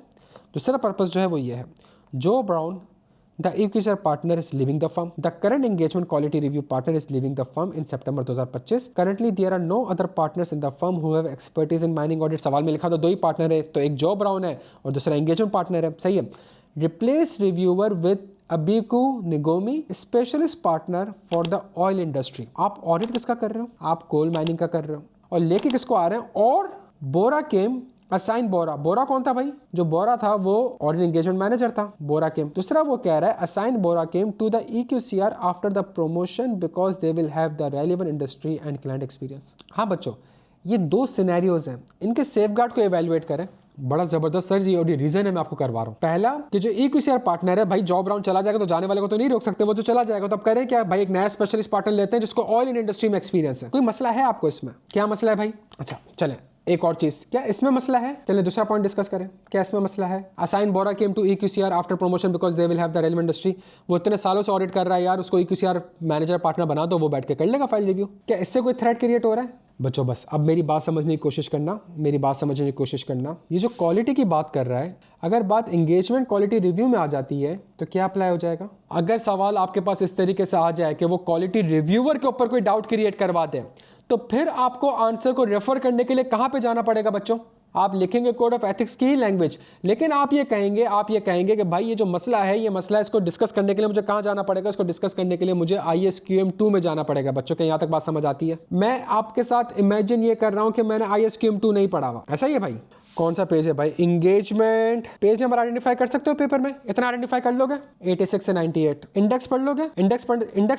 दूसरा पर्पस जो है वो ये है, जो brown The EQCR partner is leaving the firm. The current engagement quality review partner is leaving the firm in September 2025. Currently, there are no other partners in the firm who have expertise in mining audit. सवाल में लिखा था 2 ही partner है, तो एक जो brown है और दूसरा एंगेजमेंट पार्टनर है, सही है। Replace reviewer with Abiku Nigomi specialist partner for the oil industry. आप ऑडिट किसका कर रहे हो? आप कोल माइनिंग का कर रहे हो और लेके किसको आ रहे हैं? और बोरा केम असाइन बोरा। बोरा कौन था भाई? जो बोरा था वो ऑडिट एंगेजमेंट मैनेजर था। बोरा केम। दूसरा वो कह रहा है assign Bora came to the EQCR after the promotion because they will have the relevant industry and client experience. हाँ बच्चों, ये दो सिनेरियोज हैं, इनके सेफगार्ड को एवेल्युएट करें। बड़ा जबरदस्त सर ये और ये रीजन है मैं आपको करवा रहा हूँ। पहला कि जो EQCR पार्टनर है भाई, जॉब राउंड चला जाएगा तो जाने वाले को तो नहीं रोक सकते, वो तो चला जाएगा। तो अब करें क्या भाई, एक नया स्पेशलिस्ट पार्टनर लेते हैं जिसको ऑयल इन इंडस्ट्री में एक्सपीरियंस है। कोई मसला है आपको इसमें? क्या मसला है भाई? अच्छा चले एक और चीज, क्या इसमें मसला है? चलिए दूसरा पॉइंट डिस्कस करें, क्या इसमें मसला है? Assign Bora came to EQCR after promotion because they will have the relevant industry. वो इतने सालों से ऑडिट कर रहा है यार, उसको EQCR मैनेजर पार्टनर बना दो, वो बैठ के कर लेगा फाइल रिव्यू। क्या इससे कोई थ्रेट क्रिएट हो रहा है? बच्चों बस अब मेरी बात समझने की कोशिश करना, मेरी बात समझने की कोशिश करना। ये जो क्वालिटी की बात कर रहा है, अगर बात एंगेजमेंट क्वालिटी रिव्यू में आ जाती है तो क्या अप्लाई हो जाएगा? अगर सवाल आपके पास इस तरीके से आ जाए कि वो क्वालिटी रिव्यूअर के ऊपर कोई डाउट क्रिएट करवा दे, तो फिर आपको आंसर को रेफर करने के लिए कहां पे जाना पड़ेगा बच्चों? आप लिखेंगे कोड ऑफ एथिक्स की ही लैंग्वेज, लेकिन आप ये कहेंगे कि भाई ये जो मसला है, ये मसला है, इसको डिस्कस करने के लिए मुझे कहां जाना पड़ेगा? इसको डिस्कस करने के लिए मुझे ISQM 2 में जाना पड़ेगा। बच्चों के यहां तक बात समझ आती है? मैं आपके साथ इमेजिन ये कर रहा हूं कि मैंने ISQM 2 नहीं पढ़ा हुआ, ऐसा ही है भाई? कौन सा पेज है भाई? इंगेजमेंट पेज नंबर आइडेंटिफाई कर सकते हो पेपर में? इतना आइडेंटिफाई कर लोगे? 86 से 98। इंडेक्स पढ़ लोगे? इंडेक्स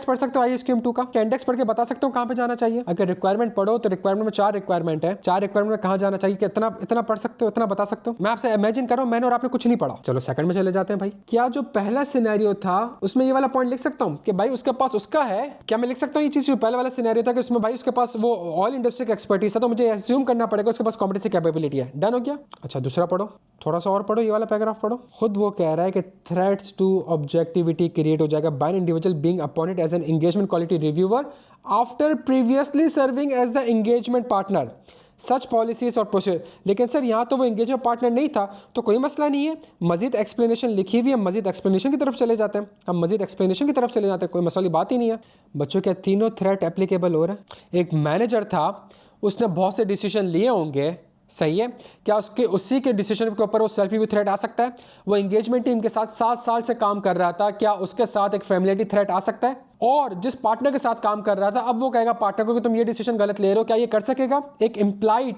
पढ़ सकते हो ISQM 2 का? क्या इंडेक्स पढ़ के बता सकते हो कहां पे जाना चाहिए? अगर रिक्वायरमेंट पढ़ो तो रिक्वायरमेंट में 4 रिक्वायरमेंट है, 4 रिक्वायरमेंट में कहां जाना चाहिए? कि इतना पढ़ सकते हो, इतना बता सकते हो? मैं आपसे इमेजिन कर रहा हूं, मैंने और आपने कुछ नहीं पढ़ा। चलो सेकंड में चले जाते हैं भाई। क्या जो पहला सिनेरियो था उसमें ये वाला पॉइंट लिख सकता हूं कि भाई उसके पास उसका है? क्या मैं लिख सकता हूं ये चीज? जो पहले वाला सिनेरियो था कि उसमें भाई उसके पास वो ऑयल इंडस्ट्री का एक्सपर्टीज था, तो मुझे एज्यूम करना पड़ेगा उसके पास कॉम्पिटेंसी कैपेबिलिटी है। डन हो गया? अच्छा दूसरा पढ़ो, थोड़ा सा और पढ़ो, ये वाला पैराग्राफ पढ़ो। खुद वो कह रहा है कि थ्रेट्स टू ऑब्जेक्टिविटी क्रिएट हो जाएगा by an individual being appointed as an engagement quality reviewer after previously serving as the engagement partner such policies और प्रोसीजर। लेकिन सर यहाँ तो वो एंगेजमेंट पार्टनर नहीं था, तो कोई मसला नहीं है, मजीद एक्सप्लेनेशन लिखी हुई है, मजीद एक्सप्लेनेशन की तरफ चले जाते हैं। हम मजीद एक्सप्लेनेशन की तरफ चले जाते हैं, कोई मसले बात ही नहीं है। बच्चों क्या तीनों थ्रेट एप्लीकेबल हो रहा है? एक मैनेजर था, उसने बहुत से डिसीजन लिए होंगे, सही है? क्या उसी के डिसीजन के ऊपर वो सेल्फ रिव्यू थ्रेट आ सकता है? वो एंगेजमेंट टीम के साथ 7 साल से काम कर रहा था, क्या उसके साथ एक फैमिलिटी थ्रेट आ सकता है? और जिस पार्टनर के साथ काम कर रहा था, अब वो कहेगा पार्टनर को कि तुम ये डिसीजन गलत ले रहे हो, क्या ये कर सकेगा? एक इम्प्लाइड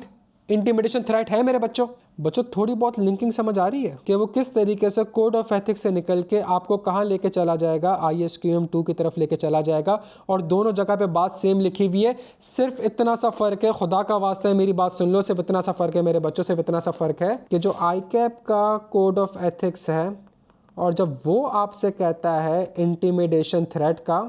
इंटिमिडेशन थ्रेट है मेरे बच्चों। थोड़ी बहुत लिंकिंग समझ आ रही है कि वो किस तरीके से कोड ऑफ एथिक्स से निकल के आपको कहाँ लेके चला जाएगा? ISQM 2 की तरफ लेके चला जाएगा। और दोनों जगह पे बात सेम लिखी हुई है, सिर्फ इतना सा फर्क है, खुदा का वास्ता है मेरी बात सुन लो, सिर्फ इतना सा फर्क है मेरे बच्चों, सिर्फ इतना सा फर्क है कि जो ICAP का कोड ऑफ एथिक्स है, और जब वो आपसे कहता है इंटिमिडेशन थ्रेट का,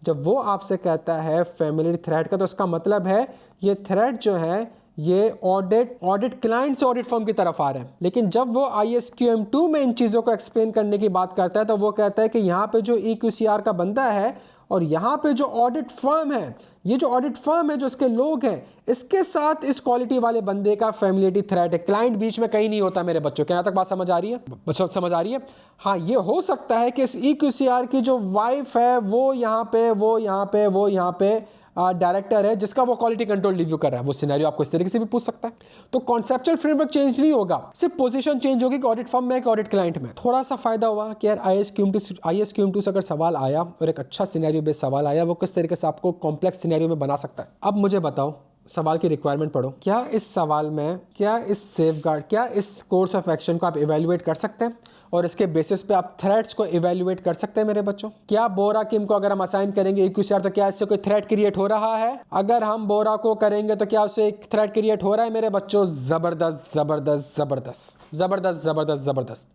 जब वो आपसे कहता है फैमिली थ्रेट का, तो उसका मतलब है ये थ्रेट जो है ये ऑडिट क्लाइंट से ऑडिट फर्म की तरफ आ रहा है। लेकिन जब वो ISQM 2 में इन चीज़ों को एक्सप्लेन करने की बात करता है, तो वो कहता है कि यहाँ पे जो EQCR का बंदा है और यहाँ पे जो ऑडिट फर्म है, ये जो ऑडिट फर्म है, जो इसके लोग हैं, इसके साथ इस क्वालिटी वाले बंदे का फैमिलिटी थ्रेट है। क्लाइंट बीच में कहीं नहीं होता मेरे बच्चों। क्या यहाँ तक बात समझ आ रही है? बच्चों समझ आ रही है? हाँ, ये हो सकता है कि इस EQCR की जो वाइफ है वो यहाँ पे डायरेक्टर है जिसका वो क्वालिटी कंट्रोल रिव्यू कर रहा है। वो सिनेरियो आपको इस तरीके से भी पूछ सकता है। तो कॉन्सेप्चुअल फ्रेमवर्क चेंज नहीं होगा, सिर्फ पोजीशन चेंज होगी कि ऑडिट फर्म में कि ऑडिट क्लाइंट में। थोड़ा सा फायदा हुआ कि यार ISQM 2 से अगर सवाल आया और एक अच्छा सिनेरियो बेस्ड सवाल आया, वो किस तरीके से आपको कॉम्प्लेक्स सिनेरियो में बना सकता है। अब मुझे बताओ, सवाल की रिक्वायरमेंट पढ़ो, क्या इस सवाल में, क्या इस सेफगार्ड, क्या इस कोर्स ऑफ एक्शन को आप इवेल्युएट कर सकते हैं और इसके बेसिस पे आप थ्रेट्स को इवेल्युएट कर सकते हैं मेरे बच्चों? क्या बोरा किम को अगर हम असाइन करेंगे EQCR, तो क्या इससे कोई थ्रेट क्रिएट हो रहा है? अगर हम बोरा को करेंगे तो क्या उससे एक थ्रेट क्रिएट हो रहा है मेरे बच्चों? जबरदस्त जबरदस्त जबरदस्त जबरदस्त जबरदस्त जबरदस्त।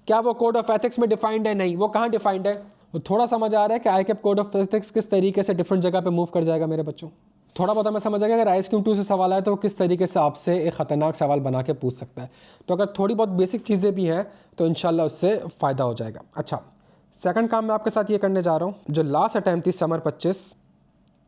क्या वो कोड ऑफ एथिक्स में डिफाइंड है? नहीं। वो कहाँ डिफाइंड है? तो थोड़ा समझ आ रहा है कि ICAP कोड ऑफ एथिक्स किस तरीके से डिफरेंट जगह पे मूव कर जाएगा मेरे बच्चों। थोड़ा बहुत हमें समझ आएगा अगर ISQM 2 से सवाल आए तो वो किस तरीके से आपसे एक ख़तरनाक सवाल बना के पूछ सकता है। तो अगर थोड़ी बहुत बेसिक चीज़ें भी हैं तो इंशाल्लाह उससे फ़ायदा हो जाएगा। अच्छा, सेकंड काम मैं आपके साथ ये करने जा रहा हूँ, जो लास्ट अटैम्प्ट थी समर 25,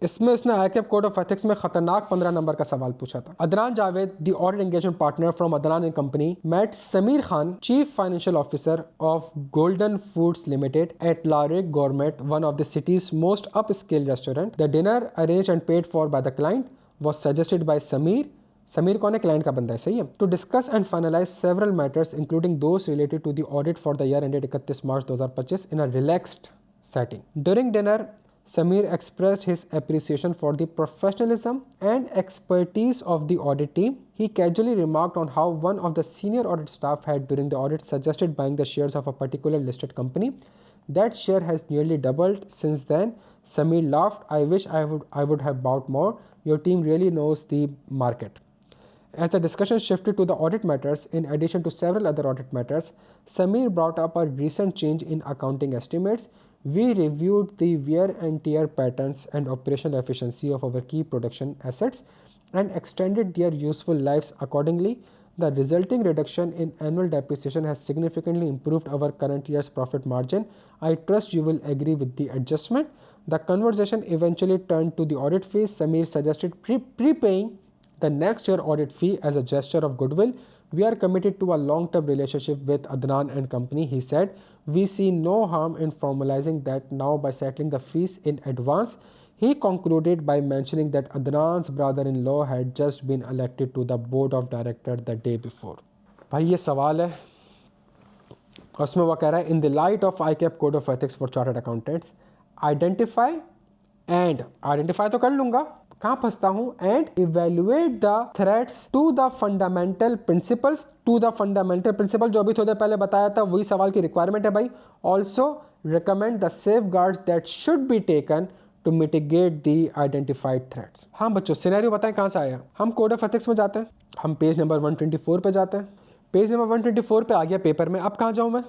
इसमें इसने ICAP कोड ऑफ एथिक्स में खतरनाक 15 नंबर का सवाल पूछा था। Adnan Javed, the audit engagement partner from Adnan and company, met Sameer Khan, chief financial officer of golden foods limited at लारिक government, one of the city's most up scale restaurant. The dinner arrange and paid for by the client was suggested by Sameer कौन है? Client का बंदा है, सही है। To discuss and finalise several matters including those related to the audit for the year ended 31 March 2025 in a relaxed setting. During dinner, Samir expressed his appreciation for the professionalism and expertise of the audit team. He casually remarked on how one of the senior audit staff had during the audit suggested buying the shares of a particular listed company. That share has nearly doubled since then. Samir laughed. I wish I would have bought more. Your team really knows the market. As the discussion shifted to the audit matters, in addition to several other audit matters, Samir brought up a recent change in accounting estimates. We reviewed the wear and tear patterns and operational efficiency of our key production assets and extended their useful lives accordingly. The resulting reduction in annual depreciation has significantly improved our current year's profit margin. I trust you will agree with the adjustment. The conversation eventually turned to the audit fees. Samir suggested prepaying the next year audit fee as a gesture of goodwill. We are committed to a long-term relationship with Adnan and company, he said. We see no harm in formalizing that now by settling the fees in advance. He concluded by mentioning that Adnan's brother-in-law had just been elected to the board of directors the day before. भाई ये सवाल है, उसमें वो कह रहा है, in the light of ICAP Code of Ethics for Chartered Accountants, identify तो कर लूँगा, कहाँ फंसता हूँ, and evaluate the threats to the fundamental principles, जो अभी थोड़ी देर पहले बताया था, वही सवाल की रिक्वायरमेंट है भाई. Also recommend the safeguards that should be taken to mitigate the identified threats. हाँ बच्चों, सिनेरियो बताएं कहाँ से आया. हम कोड ऑफ एथिक्स में जाते हैं, हम पेज नंबर 124 पे जाते हैं. पेज नंबर 124 पे आ गया पेपर में. अब कहाँ जाऊँ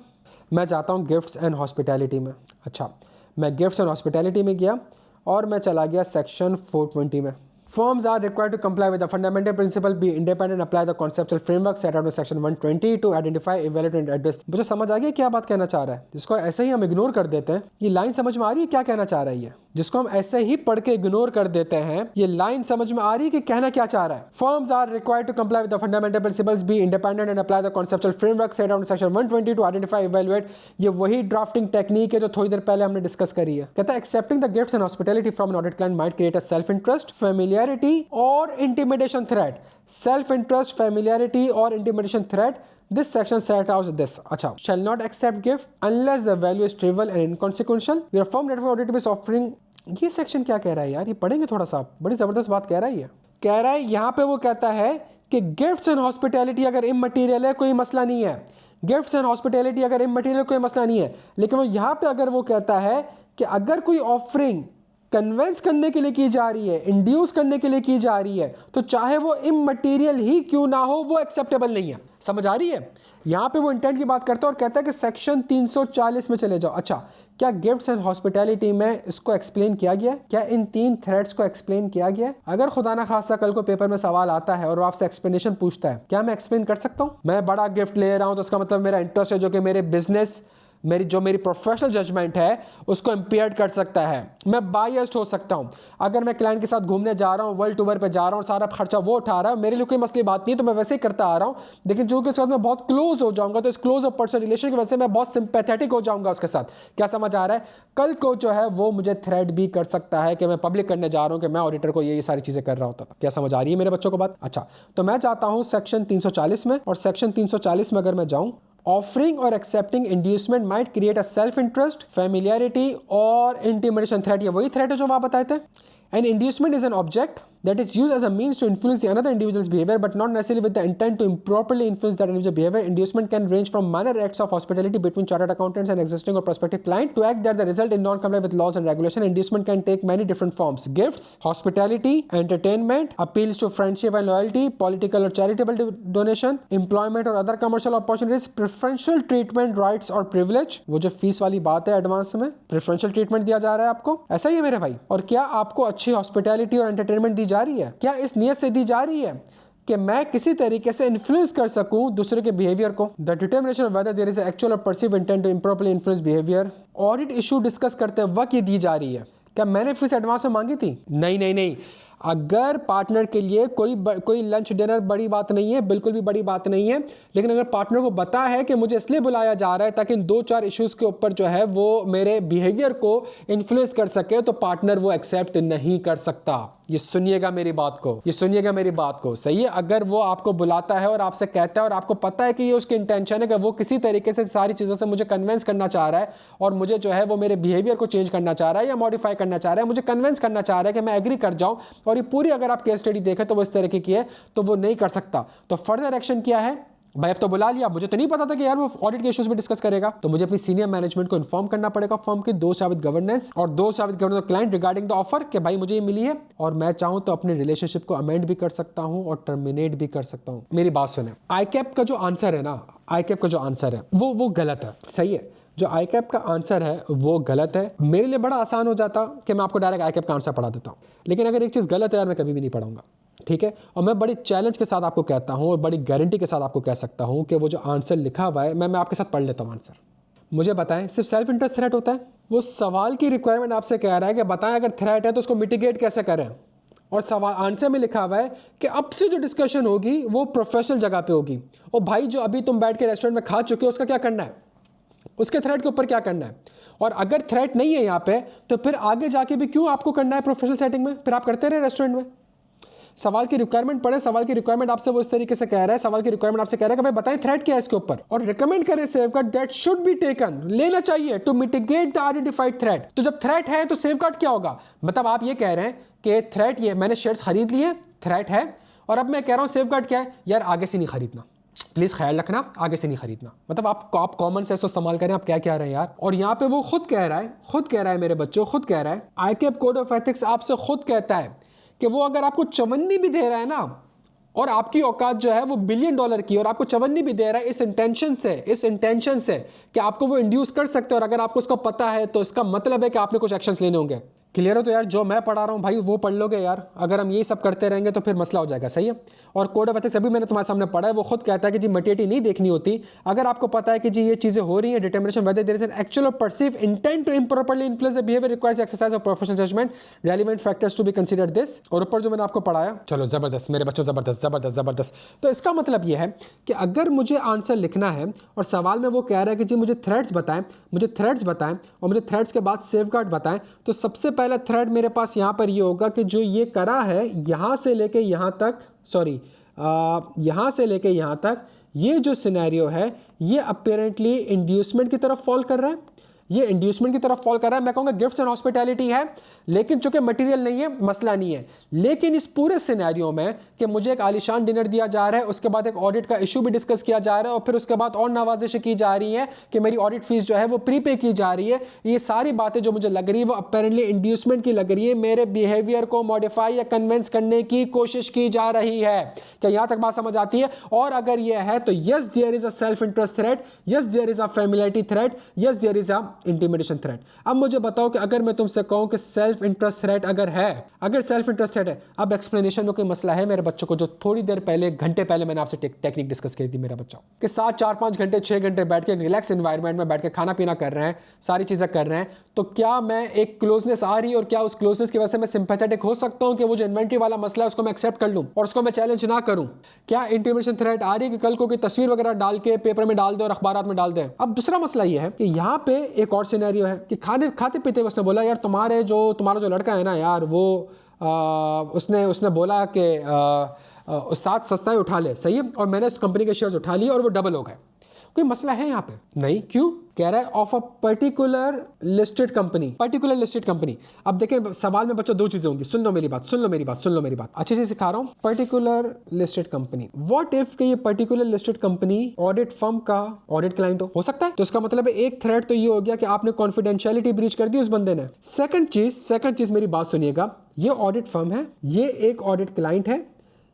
मैं जाता हूँ गिफ्ट्स एंड हॉस्पिटैलिटी में. अच्छा, मैं गिफ्ट्स एंड हॉस्पिटैलिटी में गया और मैं चला गया सेक्शन 420 में. Firms are required to comply with the fundamental principle, be independent, apply the conceptual framework set out in section 120 to identify, evaluate and address. मुझे समझ आ गया क्या बात कहना चाह रहा है, जिसको ऐसे ही हम इग्नोर कर देते हैं. ये लाइन समझ में आ रही है क्या कहना चाह रहा है, ये जिसको हम ऐसे ही पढ़ के इग्नोर कर देते हैं, ये लाइन समझ में आ रही है कि कहना क्या चाह रहा है. Firms are required to comply with the fundamental principles, be independent and apply the conceptual framework set out in section 120 to identify, evaluate. ये वही ड्राफ्टिंग टेक्निक है जो थोड़ी देर पहले हमने डिस्कस करी है. कहता है accepting the gifts and hospitality from an audit client might create a self-interest, familiarity or intimidation threat. Self-interest, familiarity or intimidation threat. This section set out this. अच्छा, shall not accept gift unless the value is trivial and inconsequential. Your firm network audit is offering. ये section क्या कह रहा है यार, ये पढ़ेंगे थोड़ा सा, बड़ी जबरदस्त बात कह रहा है. ये कह रहा है यहाँ पे, वो कहता है कि गिफ्ट्स एंड हॉस्पिटैलिटी अगर इममटीरियल है कोई मसला नहीं है. गिफ्ट्स एंड हॉस्पिटैलिटी अगर इममटीरियल कोई मसला नहीं है, लेकिन वो यहाँ पे अगर वो कहता है कि अगर कोई ऑफरिंग कन्वेंस करने के लिए की जा रही है, इंड्यूस करने के लिए की जा रही है, तो चाहे वो इममटीरियल ही क्यों ना हो, वो एक्सेप्टेबल नहीं है. समझ आ रही है. यहाँ पे वो इंटेंट की बात करता है और कहता है कि सेक्शन 340 में चले जाओ. अच्छा, क्या गिफ्ट्स एंड हॉस्पिटैलिटी में इसको एक्सप्लेन किया गया है? क्या इन 3 थ्रेड्स को एक्सप्लेन किया गया है? अगर खुदा ना खासा कल को पेपर में सवाल आता है और वो आपसे एक्सप्लेनेशन पूछता है, क्या मैं एक्सप्लेन कर सकता हूँ? मैं बड़ा गिफ्ट ले रहा हूँ तो उसका मतलब मेरा इंटरेस्ट है जो कि मेरे बिजनेस, मेरी प्रोफेशनल जजमेंट है उसको इम्पेयर कर सकता है. मैं बायस्ड हो सकता हूं. अगर मैं क्लाइंट के साथ घूमने जा रहा हूं, वर्ल्ड टूर पे जा रहा हूं, सारा खर्चा वो उठा रहा है, मेरे लिए कोई मसली बात नहीं, तो मैं वैसे ही करता आ रहा हूं. लेकिन जो कि उसके साथ मैं बहुत क्लोज हो जाऊंगा, तो इस क्लोज और पर्सनल रिलेशन की वजह से मैं बहुत सिंपैथेटिक हो जाऊंगा उसके साथ. क्या समझ आ रहा है? कल को जो है वो मुझे थ्रेट भी कर सकता है कि मैं पब्लिक करने जा रहा हूं कि मैं ऑडिटर को ये सारी चीजें कर रहा होता था. क्या समझ आ रही है मेरे बच्चों को बात? अच्छा, तो मैं जाता हूं सेक्शन 340 में, और सेक्शन 340 में अगर मैं जाऊं, offering or accepting inducement might create a self-interest, familiarity or intimidation threat. ये वही threat है जो वहाँ बताए थे. An inducement is an object that is used as a means to influence the another individual's behavior, but not necessarily with the intent to improperly influence that individual's behavior. Inducement can range from minor acts of hospitality between chartered accountants and existing or prospective client to act that the result in non-compliance with laws and regulation. Inducement can take many different forms: gifts, hospitality, entertainment, appeals to friendship and loyalty, political or charitable donation, employment or other commercial opportunities, preferential treatment, rights or privilege. वो जो fees वाली बात है advance में, preferential treatment दिया जा रहा है आपको, ऐसा ही है मेरे भाई. और क्या आपको अच्छी हॉस्पिटैलिटी और एंटरटेनमेंट दी जा रही है? क्या इस नियत से दी जा रही है कि मैं किसी तरीके से इन्फ्लुएंस कर सकूं दूसरे के बिहेवियर को? The determination of whether there is actual और perceive intent to improperly influence behaviour. Audit issue discuss करते वक्त ये दी जा रही है. क्या मैंने फीस एडवांस में मांगी थी? नहीं. अगर पार्टनर के लिए कोई लंच डिनर बड़ी बात नहीं है, बिल्कुल भी बड़ी बात नहीं है, लेकिन अगर पार्टनर को पता है कि मुझे इसलिए बुलाया जा रहा है ताकि इन 2-4 इश्यूज के ऊपर जो है वो मेरे बिहेवियर को इन्फ्लुएंस कर सके, तो पार्टनर वो एक्सेप्ट नहीं कर सकता. ये सुनिएगा मेरी बात को, ये सुनिएगा मेरी बात को, सही है। अगर वो आपको बुलाता है और आपसे कहता है और आपको पता है कि ये उसकी इंटेंशन है कि वो किसी तरीके से सारी चीज़ों से मुझे कन्विंस करना चाह रहा है और मुझे जो है वो मेरे बिहेवियर को चेंज करना चाह रहा है या मॉडिफाई करना चाह रहा है, मुझे कन्विंस करना चाह रहा है कि मैं एग्री कर जाऊँ, और ये पूरी अगर आप केस स्टडी देखें तो वो इस तरीके की है, तो वो नहीं कर सकता। तो फर्दर एक्शन क्या है भाई, अब तो बुला लिया, मुझे तो नहीं पता था कि यार वो ऑडिट के इश्यूज भी डिस्कस करेगा, तो मुझे अपनी सीनियर मैनेजमेंट को इन्फॉर्म करना पड़ेगा फर्म की 2 शाबित गवर्नेंस और 2 शाबित governance client regarding the offer कि भाई मुझे ये मिली है और मैं चाहूं तो अपने रिलेशनशिप को अमेंड भी कर सकता हूं और टर्मिनेट भी कर सकता हूं। मेरी बात सुने, आईकैप का जो आंसर है ना, आईकैप का जो आंसर है वो गलत है, सही है। जो आईकैप का आंसर है वो गलत है। मेरे लिए बड़ा आसान हो जाता कि मैं आपको डायरेक्ट आईकैप का आंसर पढ़ा देता हूँ, लेकिन अगर एक चीज़ गलत है यार, मैं कभी भी नहीं पढ़ाऊंगा, ठीक है। और मैं बड़ी चैलेंज के साथ आपको कहता हूं और बड़ी गारंटी के साथ आपको कह सकता हूं कि वो जो आंसर लिखा हुआ है, मैं आपके साथ पढ़ लेता हूं आंसर। मुझे बताएं, सिर्फ सेल्फ इंटरेस्ट थ्रेट होता है? वो सवाल की रिक्वायरमेंट आपसे कह रहा है कि बताएं अगर थ्रेट है तो उसको मिटिगेट कैसे करें, और सवाल आंसर में लिखा हुआ है कि अब से जो डिस्कशन होगी वो प्रोफेशनल जगह पे होगी। और भाई जो अभी तुम बैठ के रेस्टोरेंट में खा चुके हो उसका क्या करना है, उसके थ्रेट के ऊपर क्या करना है? और अगर थ्रेट नहीं है यहाँ पे तो फिर आगे जाके भी क्यों आपको करना है प्रोफेशनल सेटिंग में? फिर आप करते रहे रेस्टोरेंट में। सवाल की रिक्वायरमेंट पढ़े, सवाल की रिक्वायरमेंट आपसे वो इस तरीके से कह रहा है, सवाल की रिक्वायरमेंट आपसे कह रहा है कि भाई बताएं थ्रेट क्या है इसके ऊपर, और रिकमेंड करें safeguard that should be taken, लेना चाहिए to mitigate the identified threat. तो जब थ्रेट है तो सेफगार्ड क्या होगा? मतलब आप ये कह रहे हैं कि थ्रेट ये मैंने शेयर्स खरीद लिए, थ्रेट है, और अब मैं कह रहा हूं सेफगार्ड क्या है? यार आगे से नहीं खरीदना, प्लीज ख्याल रखना, आगे से नहीं खरीदना। मतलब आप कॉमन सेंस तो इस्तेमाल करें, आप क्या कह रहे हैं यार। और यहाँ पे वो खुद कह रहा है मेरे बच्चों, खुद कह रहा है, आईकैप कोड ऑफ एथिक्स आपसे खुद कहता है कि वो अगर आपको चवन्नी भी दे रहा है ना, और आपकी औकात जो है वो $1 बिलियन की, और आपको चवन्नी भी दे रहा है इस इंटेंशन से कि आपको वो इंड्यूस कर सकते हैं, और अगर आपको उसको पता है तो इसका मतलब है कि आपने कुछ एक्शंस लेने होंगे। क्लियर हो? तो यार जो मैं पढ़ा रहा हूँ भाई वो पढ़ लोगे यार। अगर हम यही सब करते रहेंगे तो फिर मसला हो जाएगा, सही है। और कोड ऑफ एथिक्स अभी मैंने तुम्हारे सामने पढ़ा है, वो खुद कहता है कि जी मटेरियलिटी नहीं देखनी होती, अगर आपको पता है कि जी ये चीज़ें हो रही हैं, determination whether there is an actual और perceive intent to improperly influence the behaviour requires exercise of professional judgement, relevant factors to be considered this. और ऊपर जो मैंने आपको पढ़ाया, चलो जबरदस्त मेरे बच्चों, जबरदस्त। तो इसका मतलब ये है कि अगर मुझे आंसर लिखना है और सवाल में वो कह रहा है कि जी मुझे थ्रेड्स बताएं और मुझे थ्रेड्स के बाद सेफगार्ड बताएं, तो सबसे पहला थ्रेड मेरे पास यहाँ पर ये होगा कि जो ये करा है यहाँ से लेके यहाँ तक, यहाँ से लेके यहाँ तक, ये जो सिनेरियो है ये अपेरेंटली इंड्यूसमेंट की तरफ फॉल कर रहा है, मैं कहूँगा गिफ्ट्स एंड हॉस्पिटैलिटी है, लेकिन चूंकि मटेरियल नहीं है मसला नहीं है। लेकिन इस पूरे सिनेरियो में कि मुझे एक आलिशान डिनर दिया जा रहा है, उसके बाद एक ऑडिट का इशू भी डिस्कस किया जा रहा है, और फिर उसके बाद और नवाजिशें की जा रही हैं कि मेरी ऑडिट फीस जो है वो प्रीपे की जा रही है, ये सारी बातें जो मुझे लग रही है वो अपेरेंटली इंड्यूसमेंट की लग रही है, मेरे बिहेवियर को मॉडिफाई या कन्विंस करने की कोशिश की जा रही है। क्या यहाँ तक बात समझ आती है? और अगर यह है तो yes there is a self interest threat, yes there is a familiarity threat, yes there is a intimidation threat. अब मुझे बताओ कि अगर मैं तुमसे कहूं कि सेल्फ इंटरेस्ट थ्रेट अगर सेल्फ इंटरेस्ट थ्रेट है, अब एक्सप्लेनेशन में कोई मसला है मेरे बच्चों को, जो थोड़ी देर पहले, घंटे पहले मैंने आपसे टेक्निक डिस्कस की थी मेरा बच्चा, कि 7, 4, 5 घंटे 6 घंटे बैठ के रिलैक्स एनवायरनमेंट में बैठ के खाना पीना कर रहे हैं, सारी चीजें कर रहे हैं, तो क्या मैं एक क्लोजनेस आ रही है और क्या उस क्लोजनेस की वजह से मैं सिंपैथेटिक हो सकता हूं कि वो जो इन्वेंट्री वाला मसला है उसको मैं एक्सेप्ट कर लूं और उसको मैं चैलेंज ना करूं? क्या इंटिमिडेशन थ्रेट आ रही है कि कल को कोई तस्वीर वगैरह डाल के पेपर में डाल दे और अखबारात में डाल दे? अब दूसरा मसला ये है कि यहाँ पे एक और सिनेरियो है कि खाते पीते उसने बोला यार तुम्हारा जो लड़का है ना यार वो उसने बोला कि उस्ताद सस्ता ही उठा ले, सही है, और मैंने उस कंपनी के शेयर्स उठा लिए और वो डबल हो गए। कोई मसला है यहाँ पे? नहीं। क्यों? कह रहा है of a particular listed company. अब देखें सवाल में बच्चों 2 चीजें होंगी, सुन लो मेरी बात अच्छे से सिखा रहा हूँ। Particular listed company, what if कि ये particular listed company audit firm का ऑडिट क्लाइंट हो सकता है, तो इसका मतलब है एक थ्रेट तो ये हो गया कि आपने कॉन्फिडेंशियलिटी ब्रीच कर दी उस बंदे ने। सेकंड चीज मेरी बात सुनिएगा, ये ऑडिट फर्म है, ये एक ऑडिट क्लाइंट है,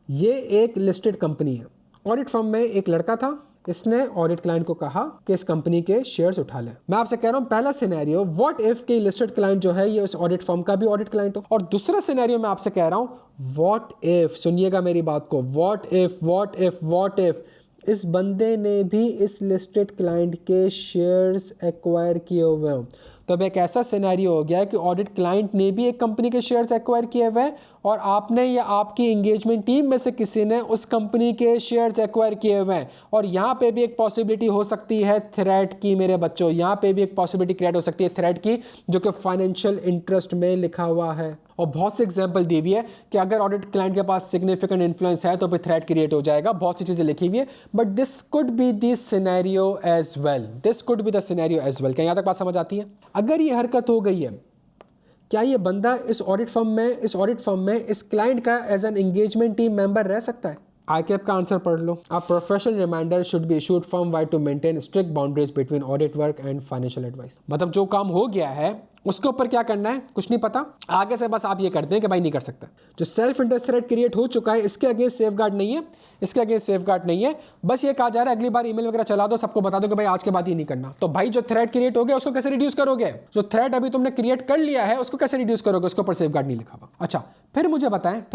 ये एक लिस्टेड कंपनी है। ऑडिट फर्म में एक लड़का था, इसने ऑडिट क्लाइंट को कहा कि इस कंपनी के शेयर्स उठा ले। मैं आपसे कह रहा हूं पहला सिनेरियो, व्हाट इफ के लिस्टेड क्लाइंट जो है ये उस ऑडिट फर्म का भी ऑडिट क्लाइंट हो, और दूसरा सिनेरियो मैं आपसे कह रहा हूं व्हाट इफ, सुनिएगा मेरी बात को, व्हाट इफ इस बंदे ने भी इस लिस्टेड क्लाइंट के शेयर्स एक्वायर किए हुए हों। तो अब एक ऐसा सिनेरियो हो गया है कि ऑडिट क्लाइंट ने भी एक कंपनी के शेयर्स एक्वायर किए हुए हैं और आपने या आपकी एंगेजमेंट टीम में से किसी ने उस कंपनी के शेयर्स एक्वायर किए हुए हैं, और यहाँ पे भी एक पॉसिबिलिटी हो सकती है थ्रेट की मेरे बच्चों, यहाँ पे भी एक पॉसिबिलिटी क्रिएट हो सकती है थ्रेट की, जो कि फाइनेंशियल इंटरेस्ट में लिखा हुआ है। और बहुत से एग्जांपल दी हुई है कि अगर ऑडिट क्लाइंट के पास सिग्निफिकेंट इन्फ्लुएंस है तो फिर थ्रेट क्रिएट हो जाएगा, बहुत सी चीजें लिखी हुई है। But this could be this scenario as well, this could be the scenario as well. क्या यहाँ तक बात समझ आती है? अगर ये हरकत हो गई है, क्या ये बंदा इस ऑडिट फर्म में इस क्लाइंट का as an engagement team member रह सकता है? ICAP का आंसर पढ़ लो। A professional reminder should be issued firm wide to maintain strict boundaries between audit work and financial advice. मतलब जो काम हो गया है उसके ऊपर क्या करना है कुछ नहीं पता, आगे से बस आप ये करते हैं कि भाई नहीं कर सकता। जो सेल्फ इंटरेस्ट थ्रेट क्रिएट हो चुका है इसके अगेंस्ट सेफगार्ड नहीं है, इसके अगेंस्ट सेफगार्ड नहीं है। बस ये कहा जा रहा है अगली बार ईमेल वगैरह चला दो, सबको बता दो कि भाई आज के बाद ये नहीं करना। तो भाई जो थ्रेट क्रिएट हो गया उसको कैसे रिड्यूस करोगे? जो थ्रेट अभी तुमने क्रिएट कर लिया है उसको कैसे रिड्यूस करोगे? उसके ऊपर सेफगार्ड नहीं लिखा हुआ। अच्छा, फिर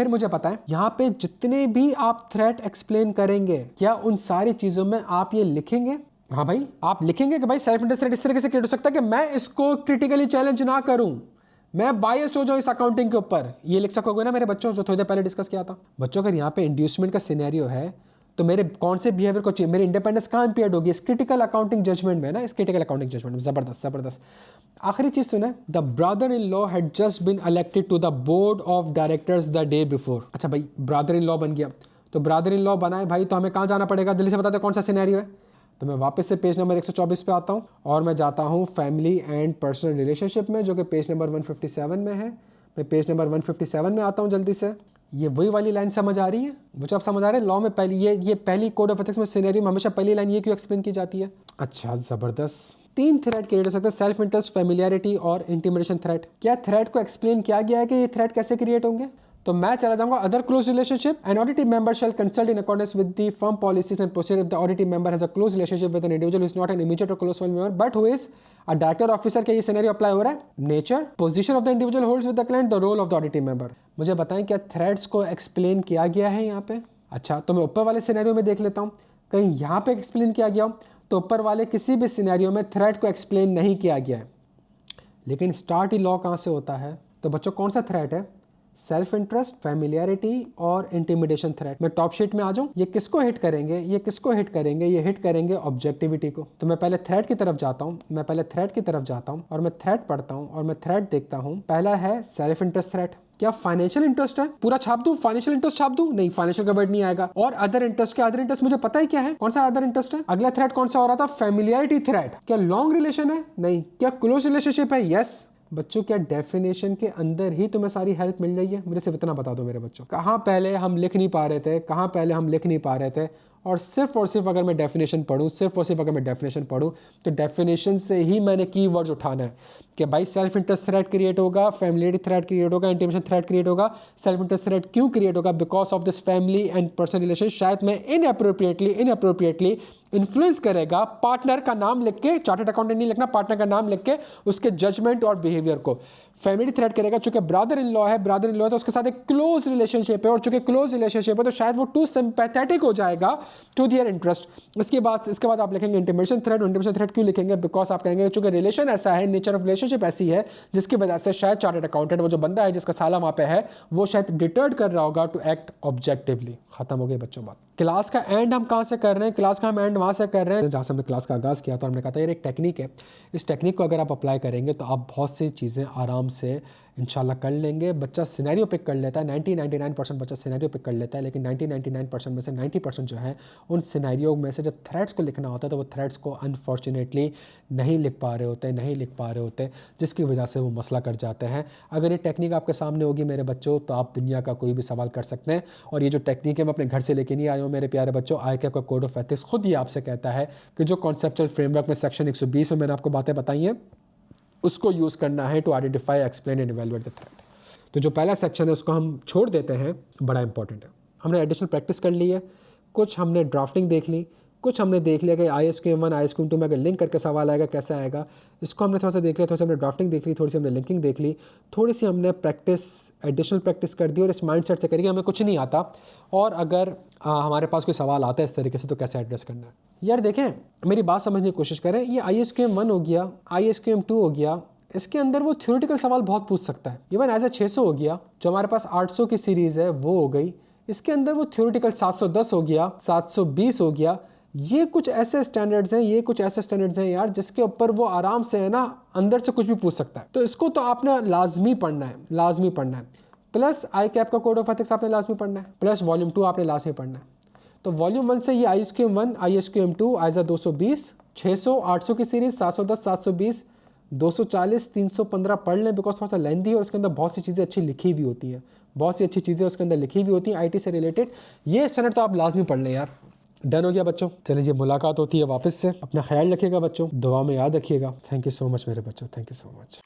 मुझे बताएं यहाँ पे जितने भी आप थ्रेट एक्सप्लेन करेंगे क्या उन सारी चीजों में आप ये लिखेंगे? हाँ भाई, आप लिखेंगे कि भाई सेल्फ इंटरेस्ट थ्रेट इस तरीके से क्रिएट हो सकता है कि मैं इसको क्रिटिकली चैलेंज ना करूं, मैं बायस्ड हो जाऊं इस अकाउंटिंग के ऊपर। ये लिख सकोगे ना मेरे बच्चों, जो थोड़ी देर पहले डिस्कस किया था। बच्चों अगर यहाँ पे इंड्यूसमेंट का सिनेरियो है तो मेरे कौन से बिहेवियर को चाहिए, मेरी इंडिपेंडेंस कहाँ इंपेयर्ड होगी? इस क्रिटिकल अकाउंटिंग जजमेंट में ना, इस क्रिटिकल अकाउंटिंग जजमेंट में। जबरदस्त। आखिरी चीज सुने, the brother in law had just been elected to the board of directors the day before. अच्छा भाई, ब्रदर इन लॉ बन गया, तो ब्रदर इन लॉ बनाए भाई तो हमें कहाँ जाना पड़ेगा? जल्दी से बताते कौन सा सिनेरियो है। तो मैं वापस से पेज नंबर 124 पे आता हूँ और मैं जाता हूँ फैमिली एंड पर्सनल रिलेशनशिप में, जो कि पेज नंबर 157 में है। मैं पेज नंबर 157 में आता हूँ जल्दी से। ये वही वाली लाइन समझ आ रही है मुझे? आप समझ आ रहे हैं लॉ में पहली ये पहली कोड ऑफ एथिक्स में सिनेरियो में हमेशा पहली लाइन ये क्यों एक्सप्लेन की जाती है? अच्छा, जबरदस्त। 3 थ्रेट क्रिएट हो सकते हैं, सेल्फ इंटरेस्ट, फेमिलियरिटी और इंटिमिडेशन थ्रेट। क्या थ्रेट को एक्सप्लेन किया गया है कि ये थ्रेट कैसे क्रिएट होंगे? तो मैं चला जाऊंगा other close relationship. An audit team member shall consult in accordance with the firm policies and procedure if the audit team member has a close relationship with an individual who is not an immediate और close family member but who is a director officer. क्या ये scenario apply हो रहा है? Nature, position of the individual holds with the client, the role of the audit team member. मुझे बताएं क्या threats को एक्सप्लेन किया गया है यहाँ पे? अच्छा, तो मैं ऊपर वाले सिनेरियो में देख लेता हूँ, कहीं यहाँ पे एक्सप्लेन किया गया हो? तो ऊपर वाले किसी भी सिनेरियो में थ्रेट को एक्सप्लेन नहीं किया गया है। लेकिन स्टार्ट ही लॉ कहाँ से होता है? तो बच्चों कौन सा थ्रेट है? सेल्फ इंटरेस्ट, फैमिलियरिटी और इंटिमिडेशन थ्रेट। मैं टॉप शीट में आ जाऊं, ये किसको हिट करेंगे? ये हिट करेंगे ऑब्जेक्टिविटी को। तो मैं पहले थ्रेट की तरफ जाता हूं, और मैं थ्रेट पढ़ता हूं और मैं थ्रेट देखता हूं। पहला है सेल्फ इंटरेस्ट थ्रेट। क्या फाइनेंशियल इंटरेस्ट है? पूरा छाप दूं, फाइनेंशियल इंटरेस्ट छाप दूं? नहीं, फाइनेंशियल का वर्ड नहीं आएगा। और अदर इंटरेस्ट, क्या अदर इंटरेस्ट मुझे पता ही क्या है, कौन सा अदर इंटरेस्ट है? अगला थ्रेट कौन सा हो रहा था? Familiarity threat. क्या लॉन्ग रिलेशन है? नहीं। क्या क्लोज रिलेशनशिप है? यस। बच्चों क्या डेफिनेशन के अंदर ही तुम्हें सारी हेल्प मिल रही है? मुझे सिर्फ इतना बता दो मेरे बच्चों, कहाँ पहले हम लिख नहीं पा रहे थे, और सिर्फ अगर मैं डेफिनेशन पढ़ूँ, तो डेफिनेशन से ही मैंने कीवर्ड्स उठाना है कि भाई सेल्फ इंटरेस्ट थ्रेट क्रिएट होगा, फैमिलियरिटी थ्रेट क्रिएट होगा, इंटिमिडेशन थ्रेट क्रिएट होगा। सेल्फ इंटरेस्ट थ्रेट क्यों क्रिएट होगा? Because of this family and personal relation. शायद मैं इनअप्रोप्रिएटली इन्फ्लुएंस करेगा पार्टनर का नाम लिख के, चार्टर्ड अकाउंटेंट नहीं लिखना, पार्टनर का नाम लिख के उसके जजमेंट और बिहेवियर को। फैमिली थ्रेट करेगा, चूंकि ब्रदर इन लॉ है तो उसके साथ एक क्लोज रिलेशनशिप है, और चूंकि क्लोज रिलेशनशिप है तो शायद वो टू सिंपैथेटिक हो जाएगा टू देयर इंटरेस्ट। इसके बाद आप लिखेंगे इंटिमिडेशन थ्रेट। क्यों लिखेंगे? बिकॉज आप कहेंगे चूंकि रिलेशन ऐसा है, नेचर ऑफ रिलेशनशिप ऐसी है, जिसकी वजह से शायद चार्टर्ड अकाउंटेंट, वो जो बंदा है जिसका साला वहां पे है, वो शायद डिटर्ड कर रहा होगा टू एक्ट ऑब्जेक्टिवली। खत्म हो गई बच्चों बात। क्लास का एंड हम कहाँ से कर रहे हैं? क्लास का हम एंड वहाँ से कर रहे हैं जहाँ से हमने क्लास का आगाज़ किया। तो हमने कहा था यार एक टेक्निक है, इस टेक्निक को अगर आप अप्लाई करेंगे तो आप बहुत सी चीज़ें आराम से इंशाल्लाह कर लेंगे। बच्चा सिनेरियो पिक कर लेता है, 99% बच्चा सिनेरियो पिक कर लेता है, लेकिन 99% में से 90% जो है उन सिनेरियो में से जब थ्रेड्स को लिखना होता है तो वो थ्रेड्स को अनफॉर्चुनेटली नहीं लिख पा रहे होते, जिसकी वजह से वो मसला कर जाते हैं। अगर ये टेक्निक आपके सामने होगी मेरे बच्चों, तो आप दुनिया का कोई भी सवाल कर सकते हैं। और ये जो टेक्निक है मैं अपने घर से लेके नहीं आया हूँ मेरे प्यारे बच्चों। ICAP का कोड ऑफ एथिक्स खुद ये आपसे कहता है कि जो कॉन्सेप्चुअल फ्रेमवर्क में सेक्शन 120 में मैंने आपको बातें बताई हैं, उसको यूज़ करना है to identify, explain and evaluate the threat. तो जो पहला सेक्शन है उसको हम छोड़ देते हैं, बड़ा इंपॉर्टेंट है। हमने एडिशनल प्रैक्टिस कर ली है, कुछ हमने ड्राफ्टिंग देख ली, कुछ हमने देख लिया कि ISQM1 ISQM2 में अगर लिंक करके सवाल आएगा कैसे आएगा, इसको हमने थोड़ा सा देख लिया। थोड़ी सी हमने ड्राफ्टिंग देख ली, थोड़ी सी हमने लिंकिंग देख ली, थोड़ी सी हमने प्रैक्टिस, एडिशनल प्रैक्टिस कर दी। और इस माइंड सेट से करिए हमें कुछ नहीं आता, और अगर हमारे पास कोई सवाल आता है इस तरीके से तो कैसे एड्रेस करना है। यार देखें, मेरी बात समझने की कोशिश करें। ये ISQM1 हो गया, ISQM2 हो गया, इसके अंदर वो थ्योरेटिकल सवाल बहुत पूछ सकता है। इवन एज ए 600 हो गया, जो हमारे पास 800 की सीरीज है वो हो गई, इसके अंदर वो थ्योरेटिकल 710 हो गया, 720 हो गया। ये कुछ ऐसे स्टैंडर्ड्स हैं यार जिसके ऊपर वो आराम से है ना अंदर से कुछ भी पूछ सकता है। तो इसको तो आपने लाजमी पढ़ना है। प्लस आई कैप का कोड ऑफ एथिक्स आपने लाजमी पढ़ना है, प्लस वॉल्यूम 2 आपने लाजमी पढ़ना है। तो वॉल्यूम 1 से ये ISQM 1, ISQM 2, आइजा 220, 600, 800 की सीरीज, 710, 720, 240, 315 पढ़ लें, बिकॉज थोड़ा सा लेंथी है और उसके अंदर बहुत सी चीज़ें अच्छी लिखी हुई होती हैं, उसके अंदर लिखी हुई होती हैं IT से रिलेटेड। ये स्टैंडर्ड तो आप लाजमी पढ़ लें यार। डन हो गया बच्चों, चलिए जी मुलाकात होती है वापस से। अपना ख्याल रखिएगा बच्चों, दुआ में याद रखिएगा। थैंक यू सो मच मेरे बच्चों, थैंक यू सो मच।